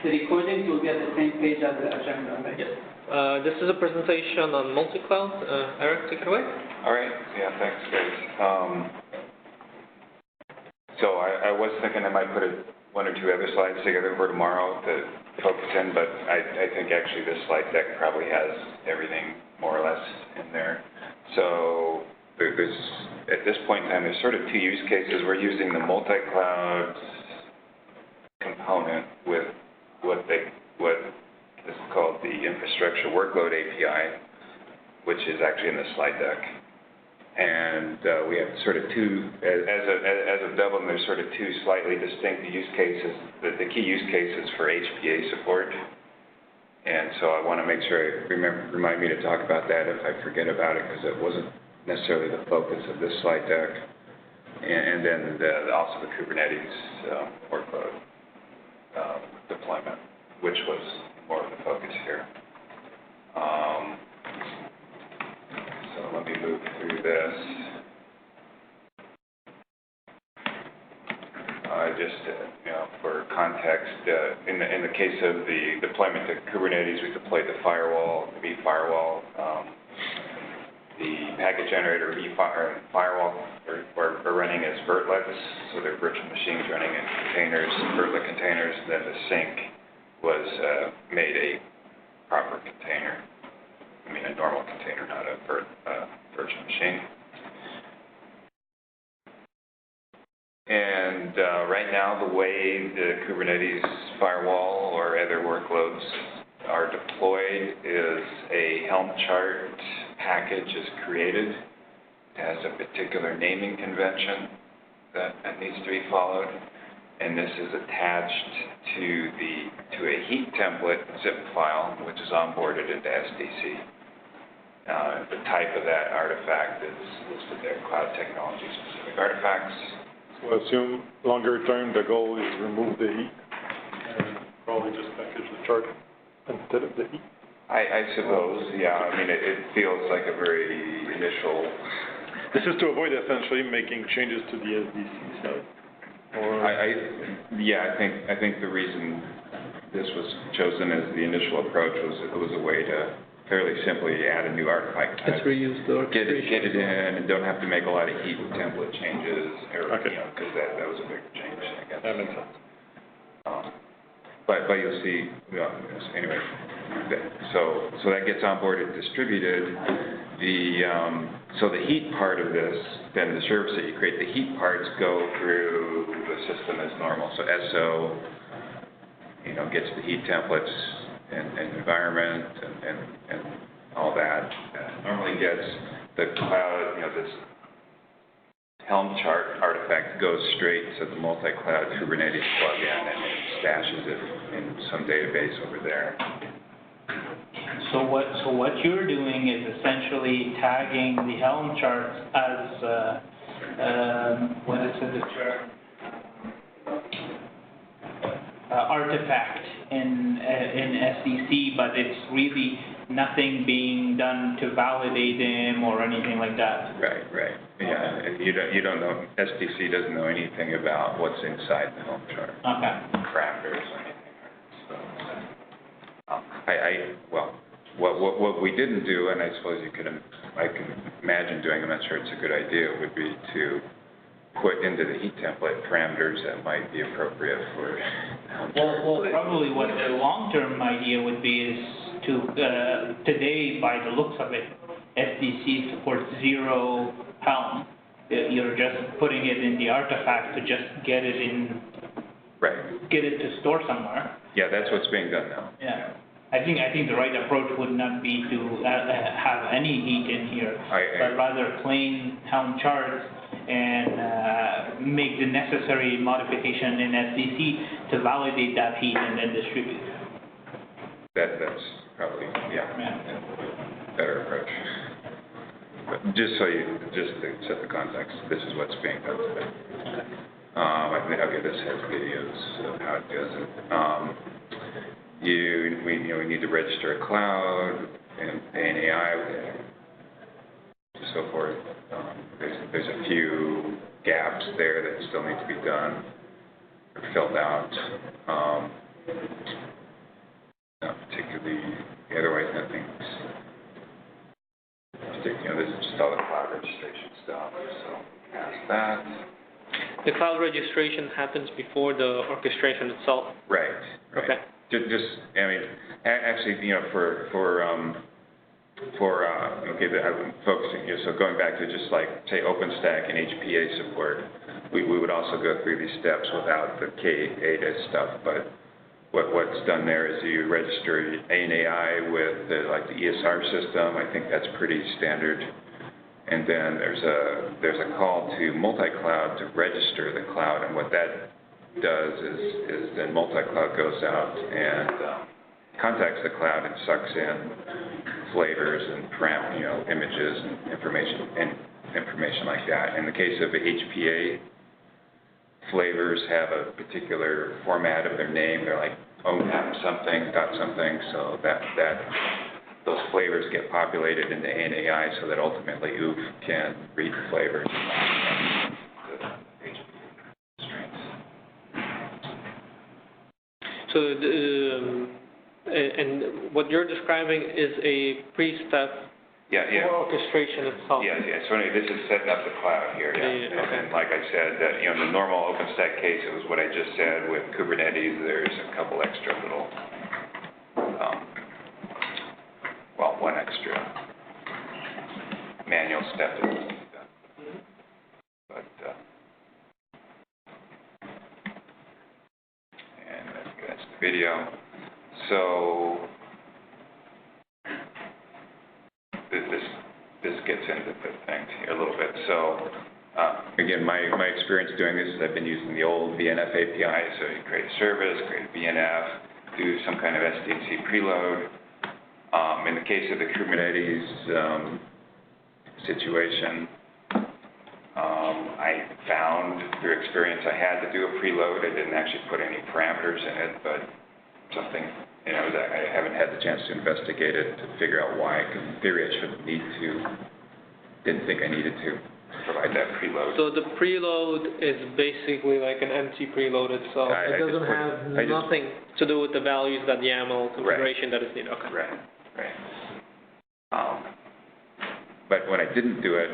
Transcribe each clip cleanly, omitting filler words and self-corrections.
The recordings will be at the same page as the agenda, right? Yes. This is a presentation on MultiCloud. Eric, take it away. All right. Yeah, thanks, guys. So I was thinking I might put one or two other slides together for tomorrow to focus in, but I think actually this slide deck probably has everything more or less in there. So there's, at this point in time, there's sort of two use cases. We're using the MultiCloud component with what is called the Infrastructure Workload API, which is actually in the slide deck. And we have sort of two, as of Dublin, there's sort of two slightly distinct use cases, the key use cases for HPA support. And so I want to make sure remind me to talk about that if I forget about it, because it wasn't necessarily the focus of this slide deck. And then also the Kubernetes workload deployment, which was more of the focus here. So let me move through this. Just for context, in the case of the deployment to Kubernetes, we deployed the firewall, the vFirewall, the packet generator firewall are running as vertlets, so they're virtual machines running in containers, vertlet containers. And then the sink was made a proper container. I mean, a normal container, not a virtual machine. And right now, the way the Kubernetes firewall or other workloads are deployed is a Helm chart package is created. It has a particular naming convention that needs to be followed. And this is attached to a heat template zip file, which is onboarded into SDC. The type of that artifact is listed there, Cloud Technology Specific Artifacts. So I assume longer term, the goal is to remove the heat and probably just package the chart instead of the heat. I suppose, yeah. I mean, it feels like a very initial. This is to avoid essentially making changes to the SDC side. Or Yeah, I think the reason this was chosen as the initial approach was it was a way to fairly simply add a new artifact type. Let's reuse the Get it in and don't have to make a lot of heat and template changes, or, okay. Because that was a bigger change, I guess. That makes sense. But you'll see, anyway, so that gets onboarded, distributed. So the heat part of this, then the service that you create, the heat parts go through the system as normal. So SO, gets the heat templates and environment and all that. Normally gets the cloud, this Helm chart artifact goes straight to the MultiCloud Kubernetes plugin and it stashes it in some database over there. So what you're doing is essentially tagging the Helm charts as what is the term? Artifact in SDC, but it's really nothing being done to validate them or anything like that. Right. Yeah, and you don't know. SDC doesn't know anything about what's inside the Helm chart. Okay. Parameters or anything. So, what we didn't do, and I suppose I can imagine doing. I'm not sure it's a good idea. Would be to put into the heat template parameters that might be appropriate for Helm chart. Well, probably what the long-term idea would be is to today, by the looks of it, SDC supports 0 Helm. You're just putting it in the artifact to just get it in. Right. Get it to store somewhere. Yeah, that's what's being done now. Yeah. I think the right approach would not be to have any heat in here, but rather plain Helm charts and make the necessary modification in SDC to validate that heat and then distribute. That's probably better approach. But just to set the context, this is what's being done today. Okay. I think this has videos of how it does it. We need to register a cloud and an AI, so forth. There's a few gaps there that still need to be done or filled out. Not particularly, otherwise nothing's, this is just all the cloud registration stuff, so past that. The cloud registration happens before the orchestration itself? Right. Okay. Just, I mean, actually, I'm focusing here, so going back to just like, say, OpenStack and HPA support, we would also go through these steps without the K8S stuff, but what's done there is you register ANAI with the ESR system. I think that's pretty standard. And then there's a call to MultiCloud to register the cloud, and what that does is then MultiCloud goes out and contacts the cloud and sucks in flavors and images and information like that. In the case of HPA, flavors have a particular format of their name. They're like ONAP something, dot something, so that those flavors get populated into ANAI so that ultimately OOF can read the flavors and the HPA strings. So, and what you're describing is a pre-step for orchestration itself. Yeah. So anyway, this is setting up the cloud here. Yeah. Okay. And like I said, in the normal OpenStack case, it was what I just said with Kubernetes. There's a couple extra little, one extra manual step that needs to be done. But and that's the video. So this gets into the things here a little bit. So again, my experience doing this is I've been using the old VNF API. So you create a service, create a VNF, do some kind of SDNC preload. In the case of the Kubernetes situation, I found through experience I had to do a preload. I didn't actually put any parameters in it, but something, that I haven't had the chance to investigate it to figure out why, because in theory I didn't think I needed to provide that preload. So the preload is basically like an empty preload itself. It doesn't have nothing to do with the values that YAML configuration that is needed. Okay. Right. But when I didn't do it,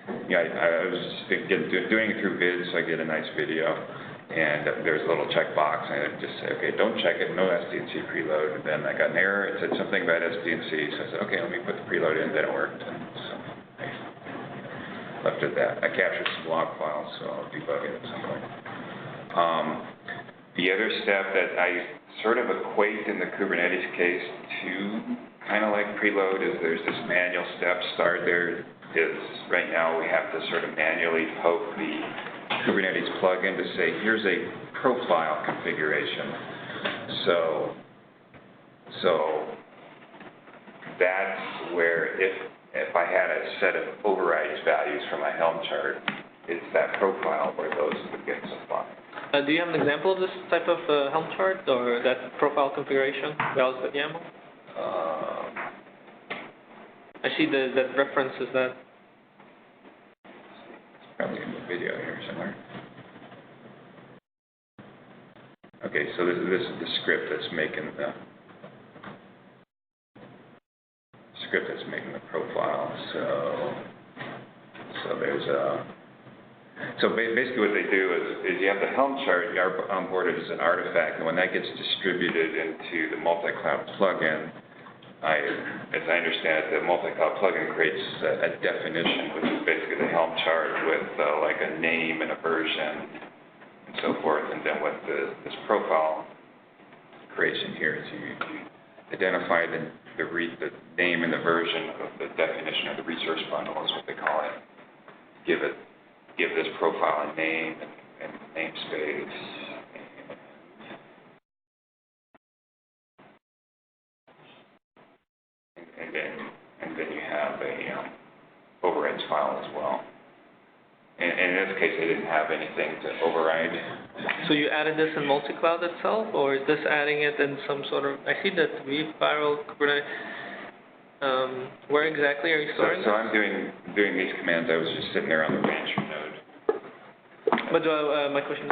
I was just doing it through vids, so I get a nice video, and there's a little checkbox, and I just say, okay, don't check it, no SDNC preload. And then I got an error, it said something about SDNC, so I said, okay, let me put the preload in, then it worked. And so I left it at that. I captured some log files, so I'll debug it at some point. The other step that I sort of equate in the Kubernetes case to kind of like preload is there's this manual step. There is right now we have to sort of manually poke the Kubernetes plugin to say, here's a profile configuration. So that's where if I had a set of overrides values for my Helm chart, it's that profile where those would get supplied. Do you have an example of this type of Helm chart or that profile configuration values at YAML? I see that reference is that. It's probably in the video here somewhere. Okay, so this is the script that's making the profile. So there's a. So basically what they do is you have the Helm chart onboarded as an artifact, and when that gets distributed into the MultiCloud plugin, as I understand it, the MultiCloud plugin creates a definition, which is basically the Helm chart with like a name and a version and so forth. And then what this profile creation here is you identify the name and the version of the definition of the resource bundle is what they call it. Give this profile a name and namespace. And then you have a overrides file as well. And in this case, they didn't have anything to override. So you added this in MultiCloud itself, or is this adding it in some sort of? I see that vFiral Kubernetes. Where exactly are you storing So I'm doing these commands. I was just sitting there on the rancher node. But my question is,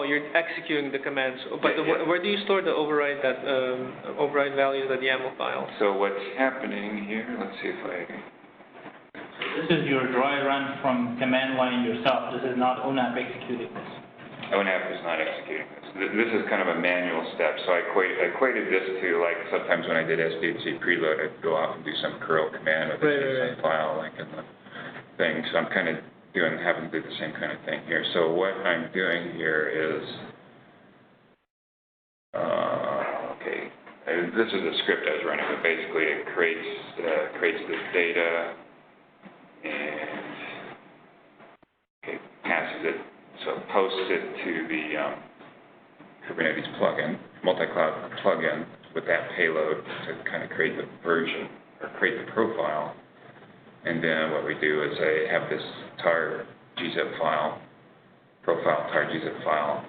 you're executing the commands, but where do you store the override values at the YAML file? So what's happening here, let's see if I... This is your dry run from command line yourself. This is not ONAP executing this. ONAP is not executing this. This is kind of a manual step. So I equated this to, like, sometimes when I did SDHC preload, I'd go off and do some curl command with a JSON file, like in the thing. So I'm kind of having to do the same kind of thing here. So what I'm doing here is, okay, this is a script I was running, but basically it creates this data and passes it, so posts it to the Kubernetes plugin, MultiCloud plugin with that payload to kind of create the version or create the profile. And then what we do is I have this tar gzip file, profile tar gzip file,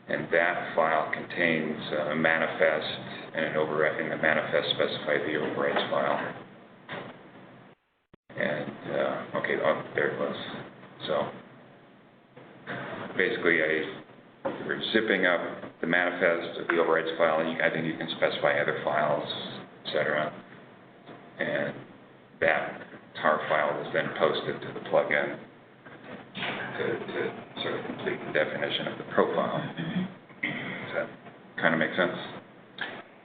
and that file contains a manifest and an override, and the manifest specifies the overrides file. And, okay, there it was. So basically we're zipping up the manifest of the overrides file, and I think you can specify other files, etc. And that tar file is then posted to the plugin to sort of complete the definition of the profile. Does that kind of make sense?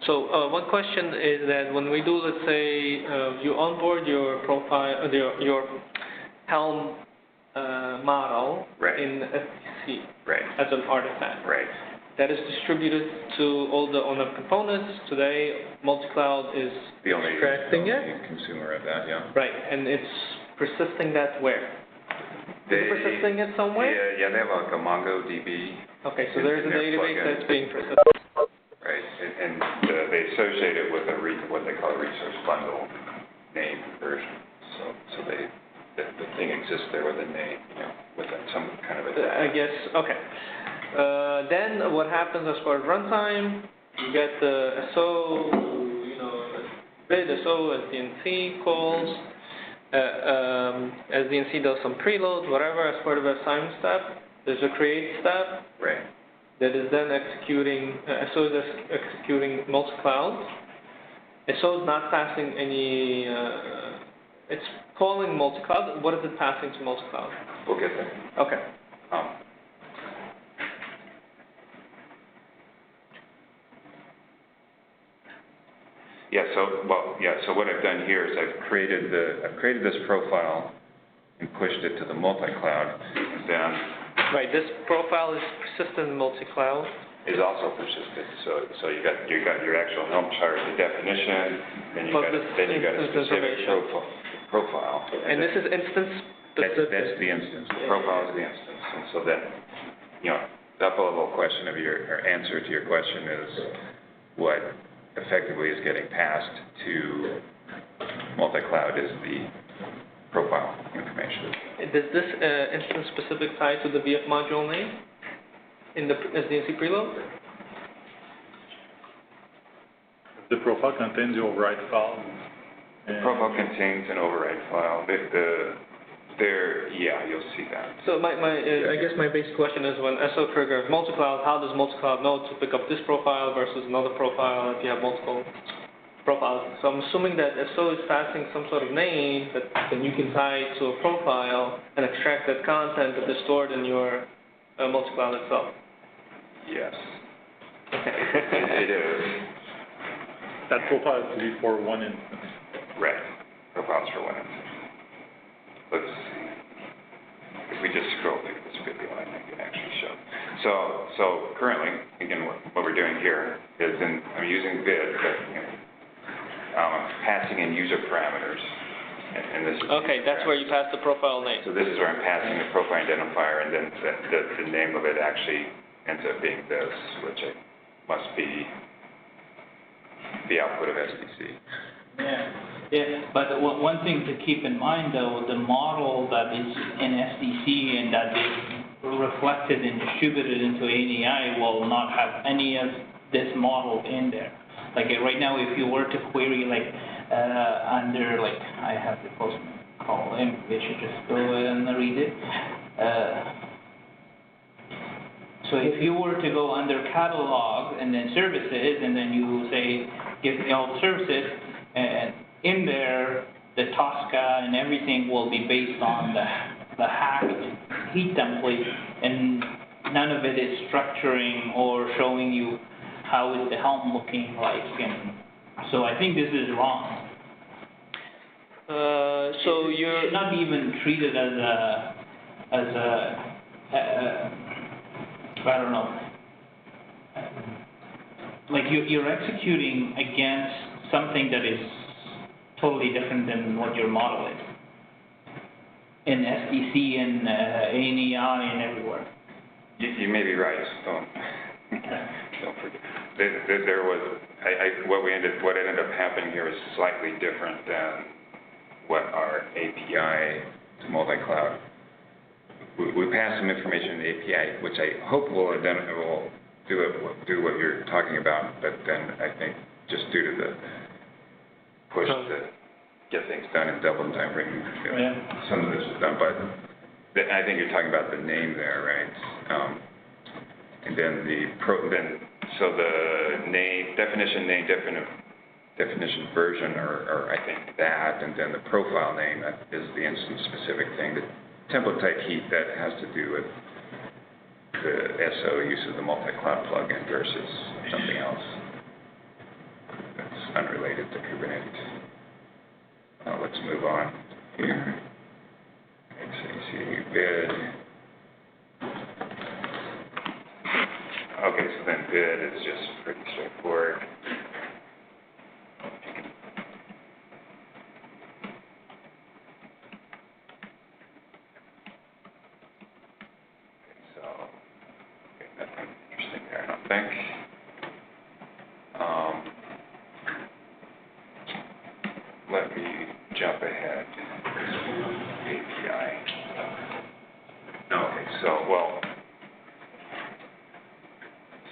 So one question is that when we do, let's say, you onboard your profile, your Helm model in SDC as an artifact. That is distributed to all the ONAP components. Today, MultiCloud is extracting it. The consumer of that, yeah. Right, and it's persisting that where? Is it persisting it somewhere? Yeah, they have like a MongoDB. Okay, so there's a database that's being persisted. Right, and they associate it with what they call a resource bundle name version. So the thing exists there with a name, with some kind of a data. I guess, okay. Then what happens as far as runtime? You get the SO, bid SO SDNC calls. SDNC does some preload, whatever, as part of a assignment step. There's a create step. That is then executing, SO is executing MultiCloud. SO is not passing any, it's calling MultiCloud. What is it passing to MultiCloud? We'll get there. Okay. So what I've done here is I've created this profile and pushed it to the MultiCloud, and then this profile is persistent in MultiCloud. Is also persistent. So you got your actual Helm chart, the definition, then you got a specific profile. And this is instance specific. That's the instance. The profile is the instance. And so then, the upper-level question of or answer to your question is what effectively is getting passed to MultiCloud is the profile information. Does this instance specific tie to the VF module name in the SDNC preload? The profile contains the override file. The profile contains an override file. You'll see that. So I guess my basic question is, when SO triggers MultiCloud, how does MultiCloud know to pick up this profile versus another profile if you have multiple profiles? So I'm assuming that SO is passing some sort of name that then you can tie to a profile and extract that content that is stored in your MultiCloud itself. Yes. Okay. It is. That profile is to be for one instance. Right. Profiles for one instance. Let's see. If we just scroll through this video, I think it actually shows. So currently, again, what we're doing here is I'm using vid, but I'm passing in user parameters. And this is that's where you pass the profile name. So this is where I'm passing the profile identifier, and then the name of it actually ends up being this, which must be the output of SDC. But one thing to keep in mind, though, the model that is in SDC and that is reflected and distributed into ANAI will not have any of this model in there. Like right now, if you were to query under I have the post call in, they should just go and read it. So if you were to go under catalog and then services, and then you say, give me all the services, and in there, the Tosca and everything will be based on the hacked heat template, and none of it is structuring or showing you how is the helm looking like, and so I think this is wrong. So It you're should not be even treated as I don't know, like you're executing against something that is totally different than what your model is in SDC and ANEI and everywhere. You may be right. Don't forget. There was what ended up happening here is slightly different than what our API to multi-cloud. We passed some information in the API, which I hope will do what you're talking about, but then I think just due to the push to get things done in Dublin time frame, some of this is done, but I think you're talking about the name there, right? And then so the name, definition version, or I think that, and then the profile name, that is the instance specific thing. The template type heat, that has to do with the SO use of the multi-cloud plugin versus something else that's unrelated to Kubernetes. Now let's move on here. So you see bid. Okay, so then bid is just pretty straightforward. Nothing interesting there, I don't think. Let me jump ahead. API. Okay,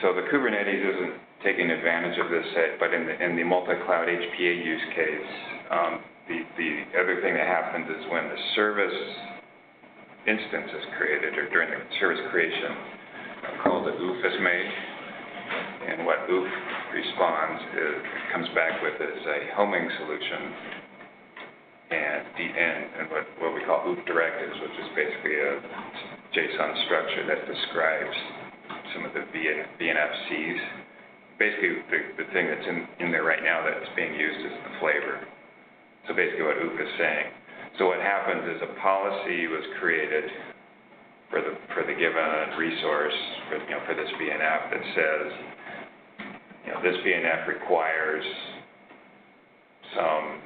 so the Kubernetes isn't taking advantage of this, but in the multi-cloud HPA use case, the other thing that happens is when the service instance is created, or during the service creation, called the OOF is made, and what OOF responds is, it comes back with is a homing solution, and what we call OOF directives, which is basically a JSON structure that describes some of the VNFCs. Basically, the thing that's in there right now that's being used is the flavor. So basically what OOF is saying. So what happens is a policy was created for the given resource for this VNF that says, this VNF requires some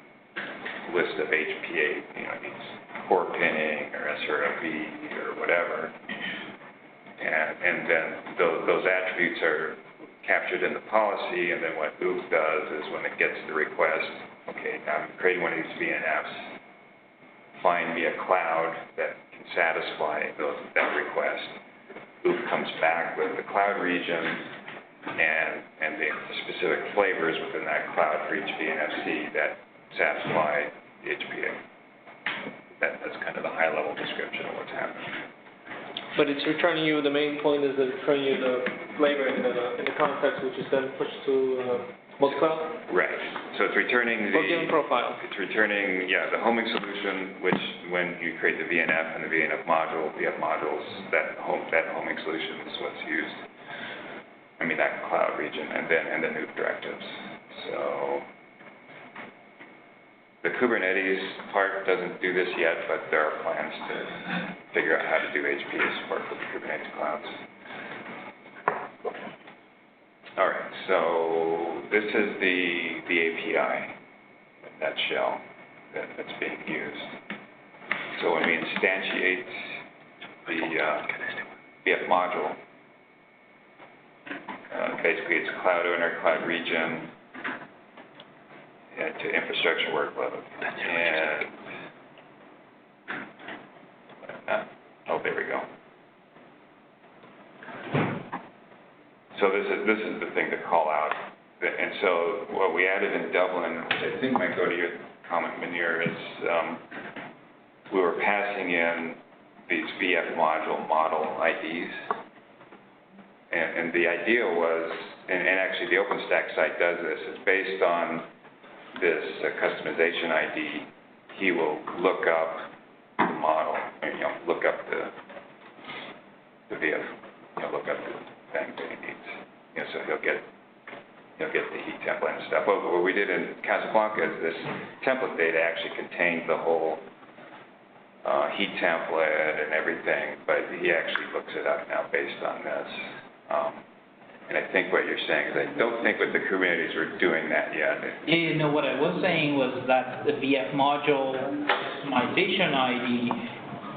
list of HPA, needs core pinning or SRLB or whatever, and then those attributes are captured in the policy, and then what OOF does is when it gets the request, okay, I'm creating one of these VNFs, find me a cloud that can satisfy that request. OOF comes back with the cloud region and the specific flavors within that cloud for each VNFC that satisfy the HPA. That's kind of the high-level description of what's happening. But it's returning you, the main point is that it's returning you the flavor in the context, which is then pushed to MultiCloud? Right. So it's returning the given profile. It's returning, the homing solution, which when you create the VNF and the VNF module, VF modules, that homing solution is what's used. I mean that cloud region, and then OOF directives. So the Kubernetes part doesn't do this yet, but there are plans to figure out how to do HPA support for the Kubernetes clouds. All right, so this is the API, that shell that's being used. So when we instantiate the VF module, basically it's cloud owner, cloud region, to infrastructure workload. And there we go. So this is the thing to call out. And so what we added in Dublin, which I think might go to your comment, Munir, is we were passing in these VF module IDs. and the idea was, and actually the OpenStack site does this, it's based on this customization ID. He will look up the model, and, look up the VF, look up the thing that he needs. So he'll get the heat template and stuff. But what we did in Casablanca is this template data actually contained the whole heat template and everything, but he actually looks it up now based on this. And I think what you're saying is I don't think with the Kubernetes we're doing that yet. Yeah, what I was saying was that the VF module customization ID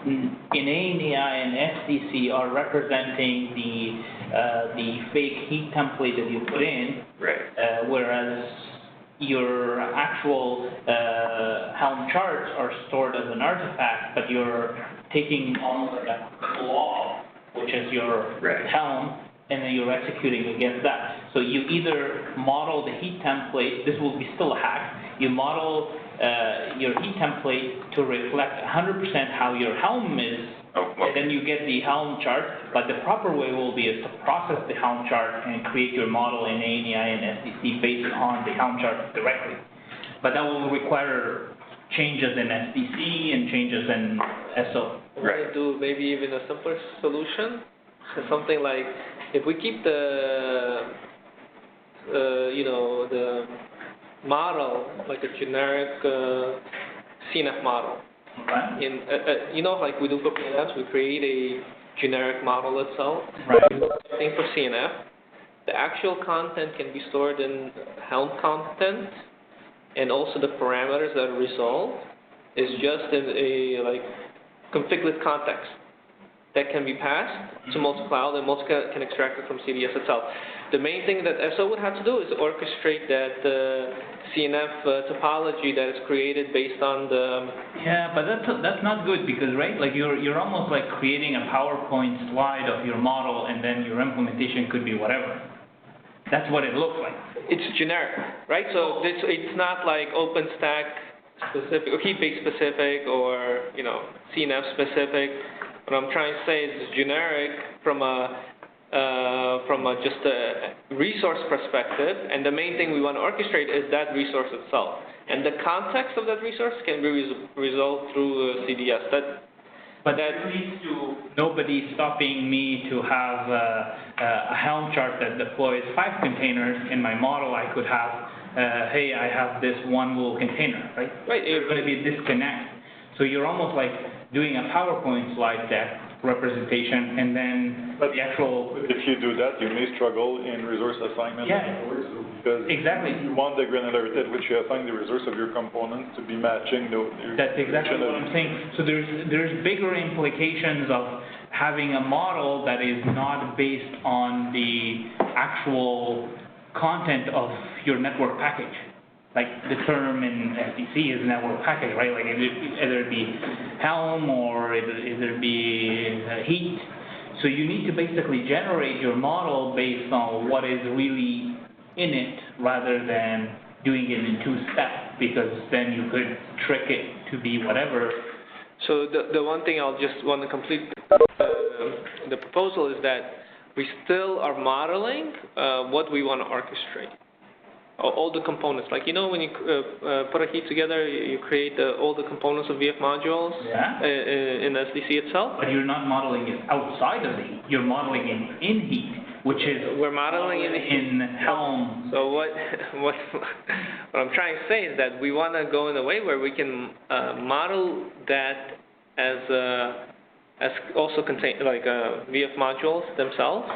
in ANAI and SDC are representing the fake heat template that you put in, right. Whereas your actual Helm charts are stored as an artifact, but you're taking almost like a claw, which is your Helm, and then you're executing against that. So you either model the heat template, this will be still a hack, you model your heat template to reflect 100% how your Helm is, and then you get the Helm chart, but the proper way will be is to process the Helm chart and create your model in ANAI and SDC based on the Helm chart directly. But that will require changes in SDC and changes in SO. Right. Do maybe even a simpler solution, something like if we keep the the model like a generic CNF model. Okay. In like we do for PNFs, we create a generic model itself. Right. Same for CNF. The actual content can be stored in Helm content, and also the parameters that are resolved is just in a like configured context that can be passed to MultiCloud, and MultiCloud can extract it from CDS itself. The main thing that SO would have to do is orchestrate that CNF topology that is created based on the... Yeah, but that's not good because, right, like you're almost like creating a PowerPoint slide of your model and then your implementation could be whatever. That's what it looks like. It's generic, right? So it's not like OpenStack specific or heat-based specific or, CNF specific. What I'm trying to say is it's generic from just a resource perspective, and the main thing we want to orchestrate is that resource itself. And the context of that resource can be resolved through CDS. But that leads to nobody stopping me to have a Helm chart that deploys 5 containers. In my model, I could have, hey, I have this one little container, right? Right. There's going to be a disconnect. So you're almost like doing a PowerPoint slide deck representation, and then the actual... If you do that, you may struggle in resource assignment. Yeah, because exactly. You want the granularity at which you assign the resource of your components to be matching the... That's exactly what I'm saying. So there's bigger implications of having a model that is not based on the actual content of your network package. Like the term in SDC is network package, right? Like either it be Helm or either be heat. So you need to basically generate your model based on what is really in it rather than doing it in 2 steps, because then you could trick it to be whatever. So the one thing I'll just want to complete the proposal is that we still are modeling what we want to orchestrate. All the components, like when you put a heat together, you create all the components of VF modules in SDC itself. But you're not modeling it outside of the heat. You're modeling it in heat, which is we're modeling in Helm. So what I'm trying to say is that we want to go in a way where we can model that as also contain like VF modules themselves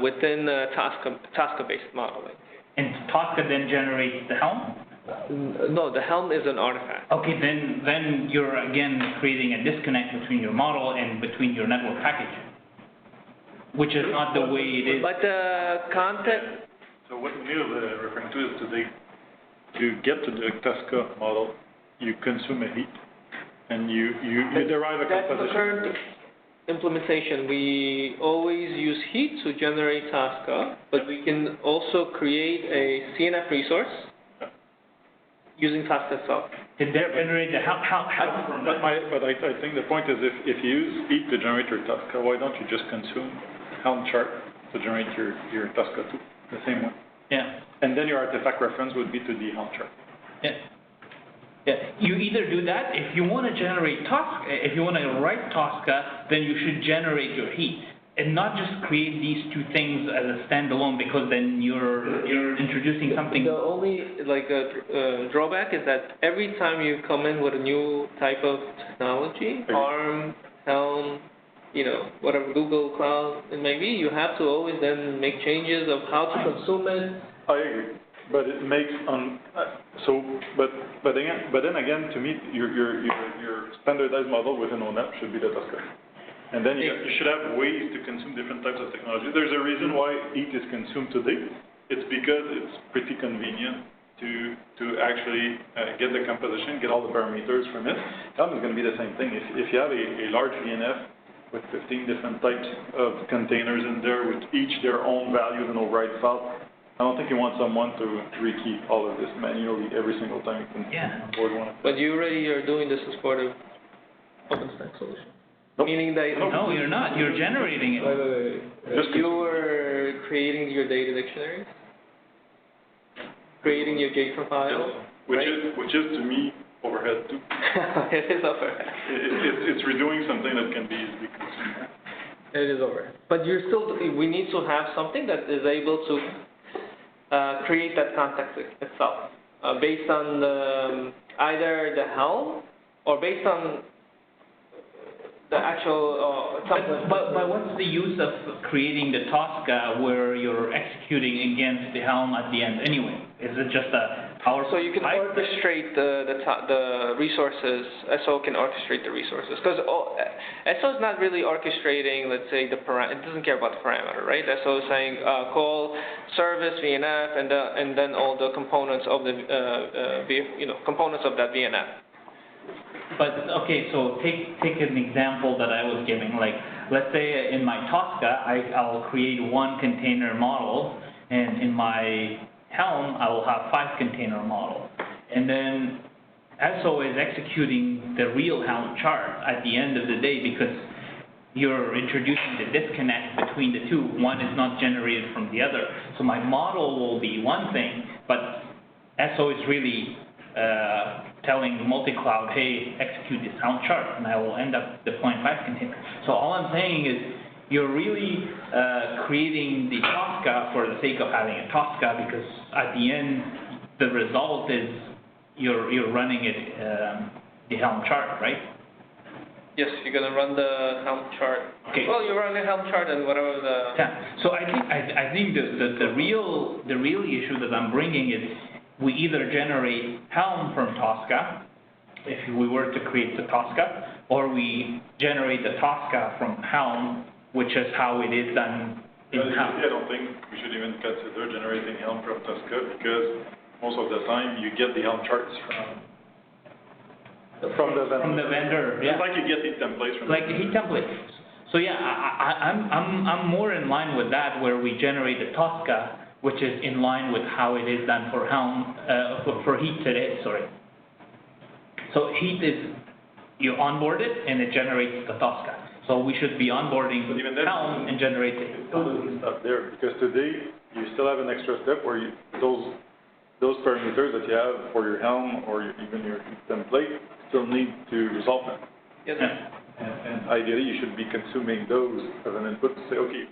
within Tosca-based modeling. And Tosca then generates the Helm? No, the Helm is an artifact. Okay, then you're again creating a disconnect between your model and between your network package, which is not the way it is. But the content... So what Neil is referring to is to get to the Tosca model, you consume a heat, and you derive a composition. That's the current implementation. We always use heat to generate Tosca, but we can also create a CNF resource using Tosca itself. Did that generate the how from that? But I think the point is if you use heat to generate your Tosca, why don't you just consume Helm chart to generate your Tosca too, the same way. Yeah. And then your artifact reference would be to the Helm chart. Yeah. Yeah. You either do that, if you want to generate Tosca, if you want to write Tosca, then you should generate your heat. And not just create these two things as a standalone, because then you're introducing something. The only drawback is that every time you come in with a new type of technology, ARM, Helm, whatever Google Cloud it may be, you have to always then make changes of how to consume it. I agree, but it makes but then again, to me, your standardized model within ONAP should be the Tosca. And then you should have ways to consume different types of technology. There's a reason why heat is consumed today. It's because it's pretty convenient to actually get the composition, get all the parameters from it. Helm is going to be the same thing. If you have a large VNF with 15 different types of containers in there, with each their own values and override file, I don't think you want someone to rekey all of this manually every single time you can onboard one. But you already are doing this as part of OpenStack solution. Nope. Meaning that No, you're not. You're generating it. Wait. You were creating your data dictionaries, creating your JSON files, which is to me overhead too. It is overhead. It's redoing something that can be easily consumed. It is overhead. But we need to have something that is able to create that context itself, based on either the Helm or based on the actual template. But what's the use of creating the Tosca where you're executing against the Helm at the end anyway? Is it just a power? So you can orchestrate the resources. SO can orchestrate the resources, because SO is not really orchestrating. Let's say it doesn't care about the parameter, right? SO is saying call service VNF and then all the components of the components of that VNF. But, okay, so take an example that I was giving, like, let's say in my Tosca, I'll create one container model, and in my Helm, I will have 5 container models. And then SO is executing the real Helm chart at the end of the day, because you're introducing the disconnect between the two. One is not generated from the other. So my model will be one thing, but SO is really telling MultiCloud, hey, execute this Helm chart, and I will end up deploying 5 containers. So all I'm saying is, you're really creating the Tosca for the sake of having a Tosca, because at the end, the result is you're running it, the Helm chart, right? Yes, you're going to run the Helm chart. Okay. Well, you run the Helm chart and whatever the... Yeah. So I think the real issue that I'm bringing is, we either generate Helm from Tosca, if we were to create the Tosca, or we generate the Tosca from Helm, which is how it is done in Helm. I don't think we should even consider generating Helm from Tosca, because most of the time you get the Helm charts from the vendor. From the vendor, yeah. It's like you get heat templates from like the heat templates. So yeah, I'm more in line with that, where we generate the Tosca, which is in line with how it is done for Helm, for heat today, sorry. So heat is, you onboard it and it generates the Tosca. So we should be onboarding Helm and generate it. Still doesn't stop there, because today you still have an extra step where those parameters that you have for your Helm or even your heat template still need to resolve them. Yes. And ideally you should be consuming those as an input to say, okay,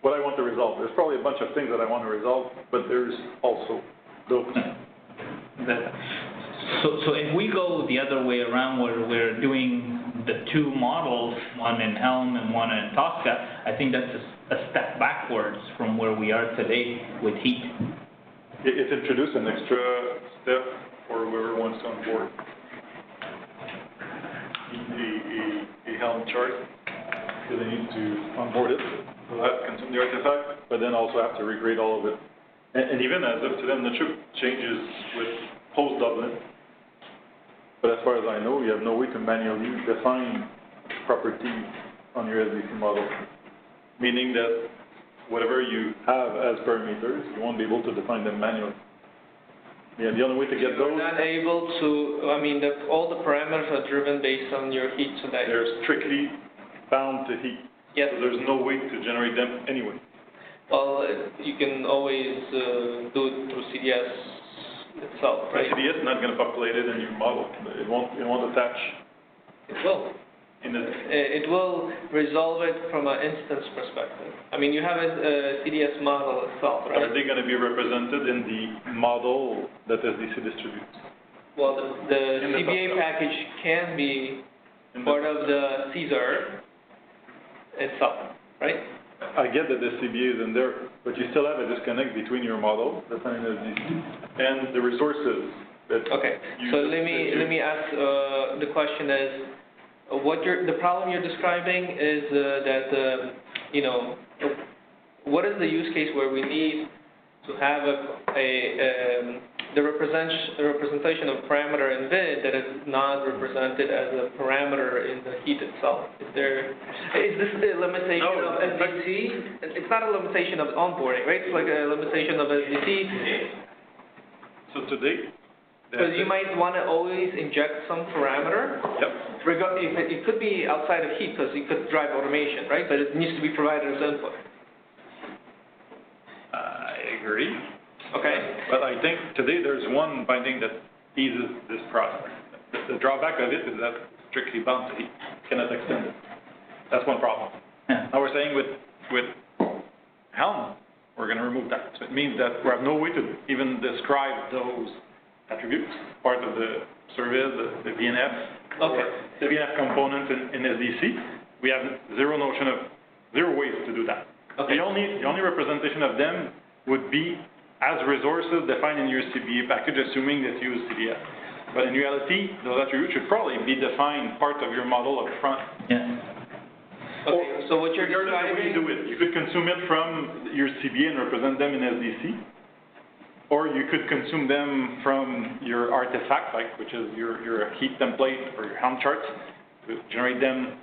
what I want to resolve. There's probably a bunch of things that I want to resolve, but there's also those. So if we go the other way around, where we're doing the 2 models, one in Helm and one in Tosca, I think that's a step backwards from where we are today with heat. It introduced an extra step for whoever wants to onboard a Helm chart, because they need to onboard it. So that consume the artifact, but then also have to recreate all of it. And even as of today, I'm not sure changes with post-Dublin, but as far as I know, you have no way to manually define properties on your SDC model, meaning that whatever you have as parameters, you won't be able to define them manually. Yeah, the only way to get those... You're not able to, all the parameters are driven based on your heat today. They're strictly bound to heat. Yes. So there's no way to generate them anyway. Well, you can always do it through CDS itself, right? CDS is not going to populate it in your model. It won't attach. It will. It will resolve it from an instance perspective. I mean, you have a CDS model itself, right? Are they going to be represented in the model that SDC distributes? Well, the CBA package can be part of the Caesar itself, right? I get that the CBA is in there, but you still have a disconnect between your model, that's in SDC, and the resources that Okay, so let me ask, the question is, the problem you're describing is that, you know, what is the use case where we need to have the representation of parameter in vid that is not represented as a parameter in the heat itself? Is this the limitation of SDC? It's not a limitation of onboarding, right? It's like a limitation of SDC. So today, because you might want to always inject some parameter. Yep. It could be outside of heat because it could drive automation, right? But it needs to be provided as input. I agree. Okay. But I think today there's one binding that eases this process. The drawback of it is that it's strictly bound to heat, cannot extend it. That's one problem. Yeah. Now we're saying with Helm, we're going to remove that. So it means that we have no way to even describe those attributes, part of the service, the VNF, Okay. the VNF component in SDC. We have zero ways to do that. Okay. The only representation of them would be as resources defined in your CBA package, assuming that you use CDS. But in reality, those attributes should probably be defined part of your model up front. Yeah. Okay, so what you're Regardless of the way you do it, you could consume it from your CBA and represent them in SDC, or you could consume them from your artifact, which is your heat template or your Helm charts, to generate them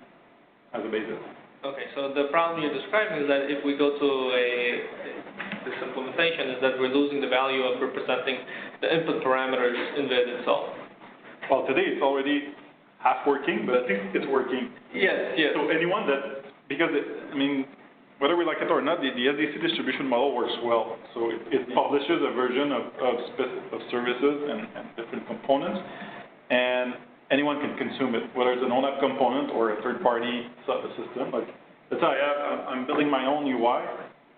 as a basis. Okay, so the problem you're describing is that if we go to this implementation, is that we're losing the value of representing the input parameters in vid itself. Well, today it's already half working, but at least it's working. Yes, yes. So anyone whether we like it or not, the SDC distribution model works well. So it publishes a version of services and different components, and anyone can consume it, whether it's an ONAP component or a third-party subsystem. Like, that's how I'm building my own UI,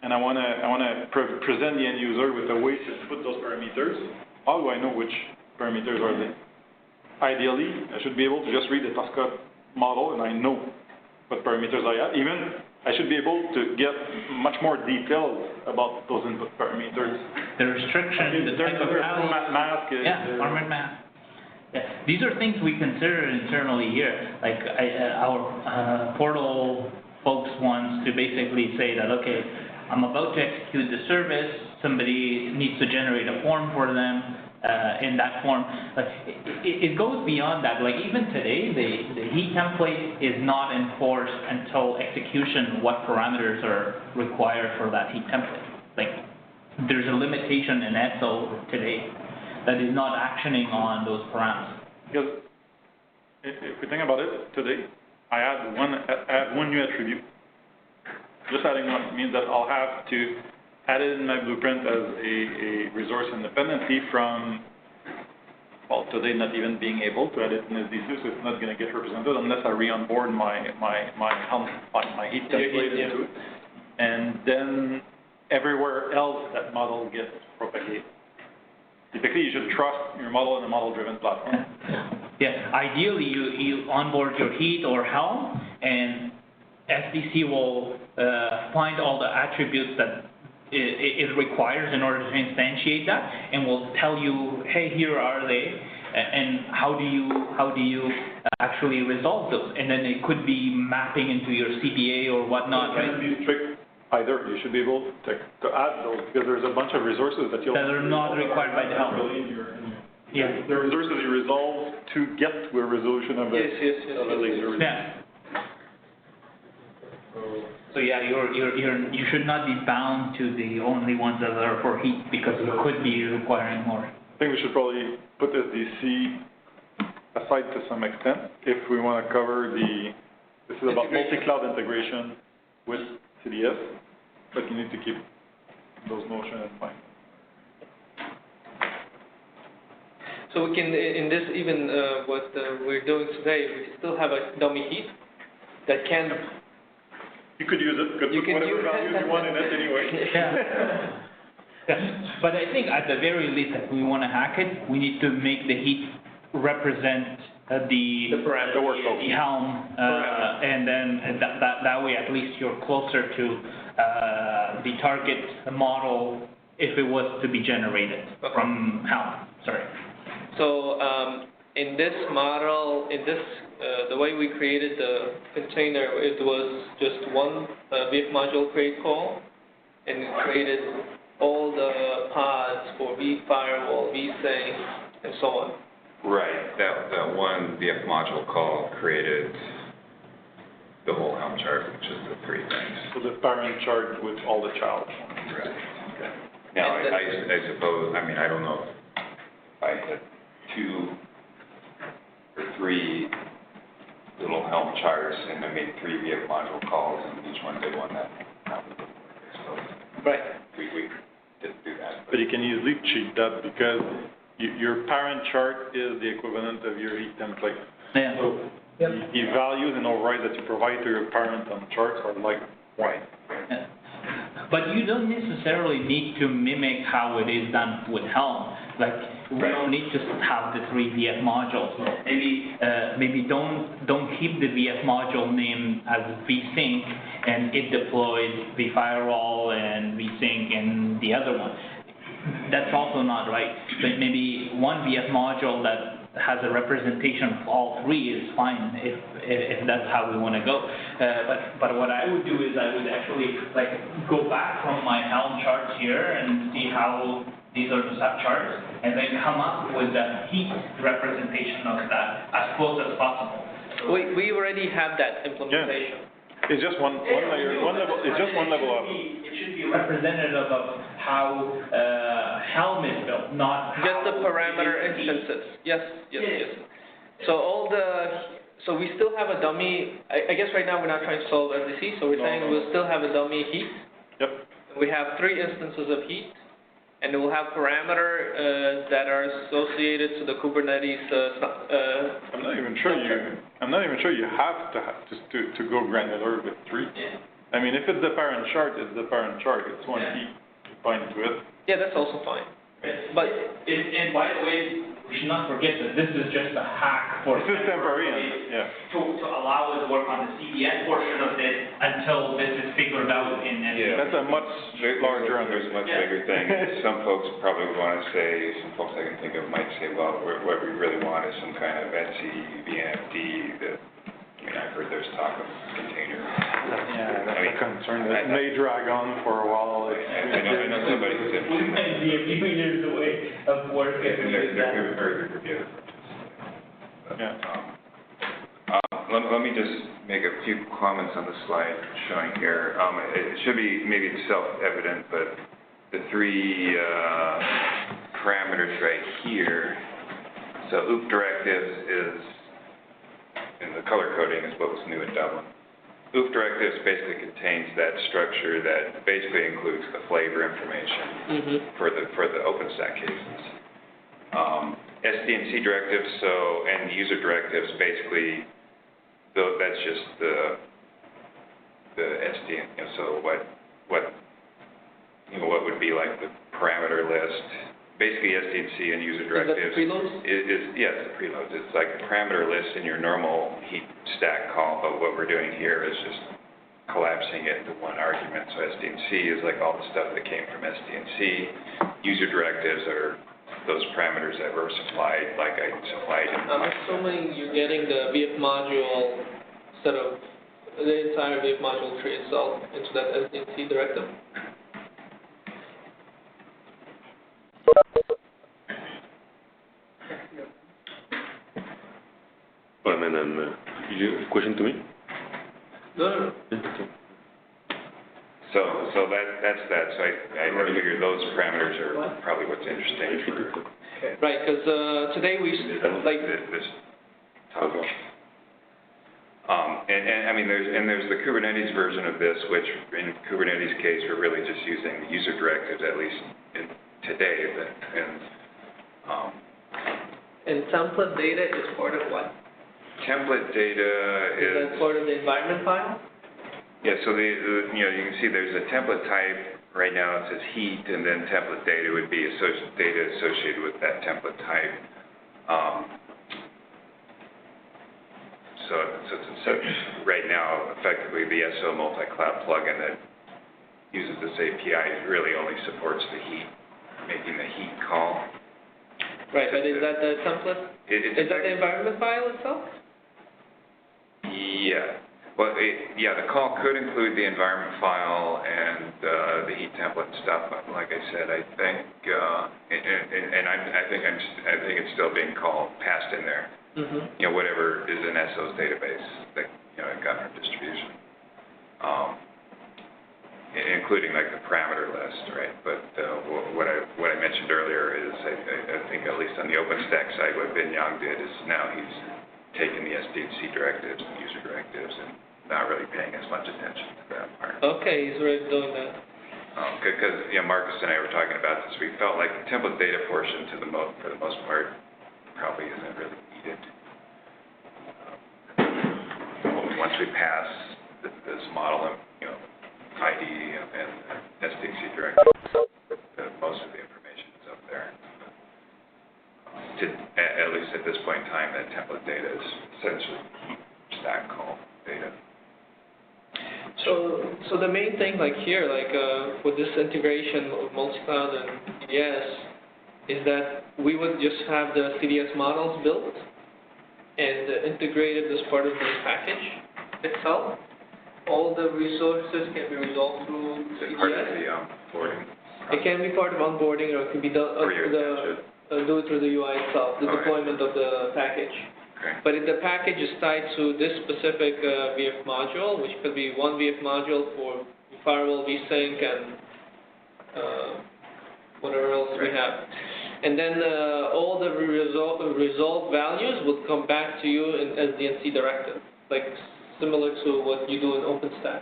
and I want to present the end user with a way to put those parameters. How do I know which parameters are they? Ideally, I should be able to just read the Tosca model, and I know what parameters I have. Even I should be able to get much more details about those input parameters. The restriction, the type of format mask. Format mask. Yeah, these are things we consider internally here. Like our portal folks wants to basically say that, okay, I'm about to execute the service, somebody needs to generate a form for them in that form. But it goes beyond that. Like even today, the heat template is not enforced until execution, what parameters are required for that heat template. Like there's a limitation in SO today that is not actioning on those parameters. Because if we think about it today, I add one new attribute. Just adding one means that I'll have to add it in my blueprint as a resource independently from, well, today not even being able to add it in SDC, so it's not going to get represented unless I re-onboard my heat template into it. And then everywhere else that model gets propagated. Typically, you should trust your model in a model-driven platform. Yeah, ideally you onboard your heat or Helm, and SDC will find all the attributes that it requires in order to instantiate that, and will tell you, hey, here are they, and how do you actually resolve those? And then it could be mapping into your CBA or whatnot, right? Be strict either. You should be able to add those, because there's a bunch of resources that are not required by the Helm. Yeah. The resources you resolve to get to a resolution of a laser. Yeah. So yeah, you should not be bound to the only ones that are for heat, because you could be requiring more. I think we should probably put SDC aside to some extent if we want to cover this is about multi-cloud integration with CDS, but you need to keep those notions in mind. So we can, in this even, what we're doing today, we still have a dummy heat that can... You could use it, could put whatever values you want in it anyway. Yeah. But I think at the very least, if we want to hack it, we need to make the heat represent the parameter, the helm, and then that way at least you're closer to the target model if it was to be generated from helm. Sorry. So in this model, in this the way we created the container, it was just one VF module create call, and it created all the pods for vFirewall, vSync, and so on. Right, that one VF module call created the whole Helm chart, which is the three things. So the parent chart with all the child. Right. Okay. Now, I suppose, I mean, I don't know if I had 2 or 3 little Helm charts and I made 3 VF module calls and each one did one that probably didn't work. So right. We didn't do that. But you can easily cheat that because your parent chart is the equivalent of your heat template. Yeah. So the values and overrides that you provide to your parent on charts are like one. Yeah. But you don't necessarily need to mimic how it is done with Helm. Like, we don't need to have the 3 VF modules. Maybe don't keep the VF module name as vSync and it deployed vFirewall and vSync and the other one. That's also not right. But maybe one VF module that has a representation of all 3 is fine if that's how we want to go. But what I would do is I would actually like go back from my Helm charts here and see how these are the subcharts, and then come up with the heat representation of that as close as possible. We already have that implementation. Yeah. It's just one layer, one level. It's just one level up. It should be representative of how Helm is built, not just the parameter instances. Yes. So we still have a dummy. I guess right now we're not trying to solve SDC, so we're saying we'll still have a dummy heat. Yep. We have 3 instances of heat. And we'll have parameter that are associated to the Kubernetes. I'm not even sure you have to go granular with 3. Yeah. I mean, if it's the parent chart, it's the parent chart. It's one heat. You bind to it. Yeah, that's also fine. But and by the way, we should not forget that this is just a hack for this is temporary. to allow us to work on the CDS portion of it until this is figured out in Yeah. That's a much larger There's a much bigger thing. Some folks probably would want to say, some folks I can think of might say, well, what we really want is some kind of Etsy, VMD, that, I mean, I've heard there's talk of container. Yeah, that's a concern that may drag on for a while. I know somebody who's We might be a few years away of work if we do that. They're very good. Yeah. Let me just make a few comments on the slide showing here. It should be maybe self-evident, but the 3 parameters right here. So OOP directives is, in the color coding, is what was new in Dublin. OOP directives basically contains that structure that basically includes the flavor information for the OpenStack cases. SDNC directives, and user directives, basically, that's just the SDN. So what would be like the parameter list? Basically, SDNC and user directives. Is that the preloads? Yes, the preloads. It's like a parameter list in your normal heap stack call, but what we're doing here is just collapsing it into one argument. So SDNC is like all the stuff that came from SDNC. User directives are those parameters that were supplied, like I supplied in I'm assuming you're getting the VF module set of the entire VF module tree itself into that SDNC directive. Well, you have a question to me? No. So that's that. So I figure those parameters are probably what's interesting for Right, because today we, like... this toggle. And I mean, there's the Kubernetes version of this, which in Kubernetes case, we're really just using user directives, at least today. And template data is part of what? Template data Is that part of the environment file? Yeah, so you can see there's a template type. Right now it says heat, and then template data would be data associated with that template type. So right now, effectively, the SO MultiCloud plugin that uses this API really only supports the heat, making the heat call. Right, but is that the template? Is that the environment file itself? Yeah. Well, the call could include the environment file and the heat template stuff. But like I said, I think, I think it's still being passed in there. Mm-hmm. Whatever is in SO's database that got from distribution, including like the parameter list, right? But what I mentioned earlier is I think at least on the OpenStack side, what Ben Yang did is now he's taking the SDNC directives and user directives and not really paying as much attention to that part. Okay, he's already doing that. Because Marcus and I were talking about this, we felt like the template data portion for the most part probably isn't really needed. Once we pass this model of ID and SDNC directives, most of the information is up there. At least at this point in time, that template data is essentially stack call data. So the main thing here, with this integration of MultiCloud and CDS, is that we would just have the CDS models built and integrated as part of this package itself. All the resources can be resolved through CDS. Part of the onboarding. It can be part of onboarding, or it can be done do it through the UI itself, the deployment of the package. Okay. But if the package is tied to this specific VF module, which could be one VF module for firewall vSync and whatever else we have. And then all the resolved values will come back to you in SDNC directive, similar to what you do in OpenStack.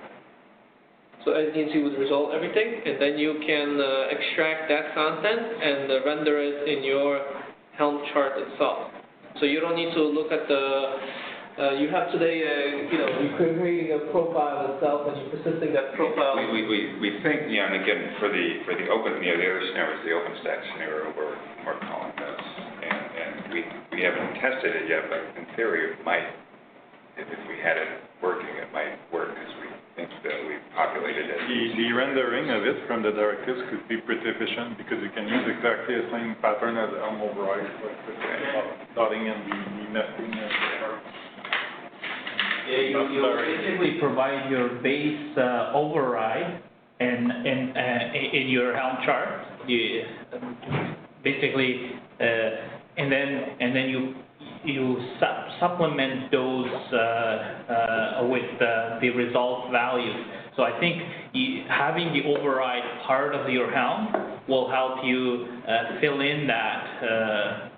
So SDNC would resolve everything, and then you can extract that content and render it in your Helm chart itself. So you don't need to look at you have today, you're creating a profile itself and you're persisting that profile. We think, and again, for the open, the other scenario is the OpenStack scenario we're calling this, and we haven't tested it yet, but in theory it might, if we had it working, it might work because we think that we've populated it. The rendering of it from the directives could be pretty efficient because you can use exactly the same pattern as Helm override, dotting and the nesting. You basically provide your base override in your Helm chart. Basically, and then you supplement those with the result values. So I think having the override part of your Helm will help you fill in that.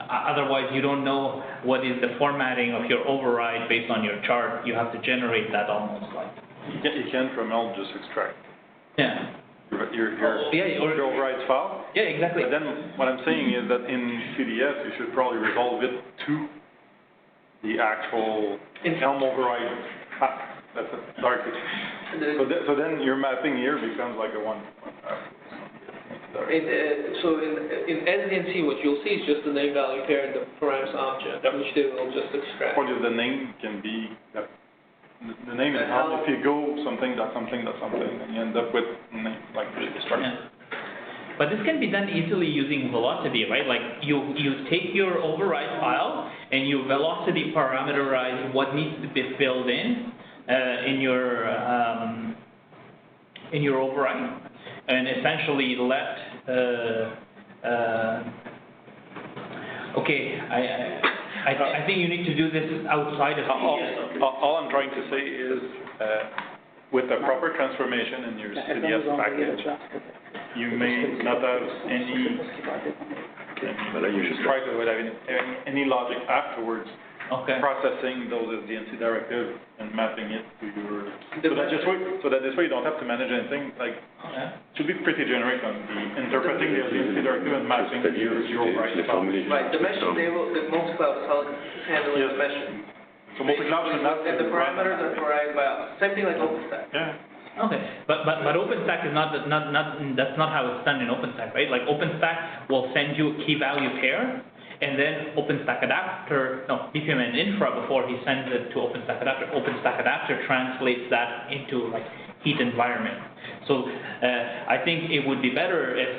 Otherwise, you don't know what is the formatting of your override based on your chart. You have to generate that almost like. You can from Helm just extract. Yeah. Your override file. Yeah, exactly. But then what I'm saying is that in CDS, you should probably resolve it to the actual Helm override. That's it, directly. So then your mapping here becomes like a one. So in SDNC, what you'll see is just the name value pair and the parameters object, which they will just extract. Or the name can be the name in Helm. If you go something, and you end up with name, like the structure. Yeah. But this can be done easily using velocity, right? Like you take your override file and you velocity parameterize what needs to be filled in your override, and essentially let I think you need to do this outside of CDS. All I'm trying to say is with the proper transformation in your CDS package, you may not have any, you should try to avoid having any logic afterwards Okay. processing those SDNC directives and mapping it to your, so that this way you don't have to manage anything, like, Okay. it should be pretty generic on the interpreting the SDNC directive and mapping your override file. Right, the meshing, the MultiCloud is handling the meshing. So MultiCloud should not. And the parameters are provided by us, same thing like OpenStack. Yeah. Okay, but OpenStack is not, that's not how it's done in OpenStack, right? Like OpenStack will send you a key value pair, and then BPM and infra before he sends it to OpenStack adapter translates that into like heat environment. So I think it would be better if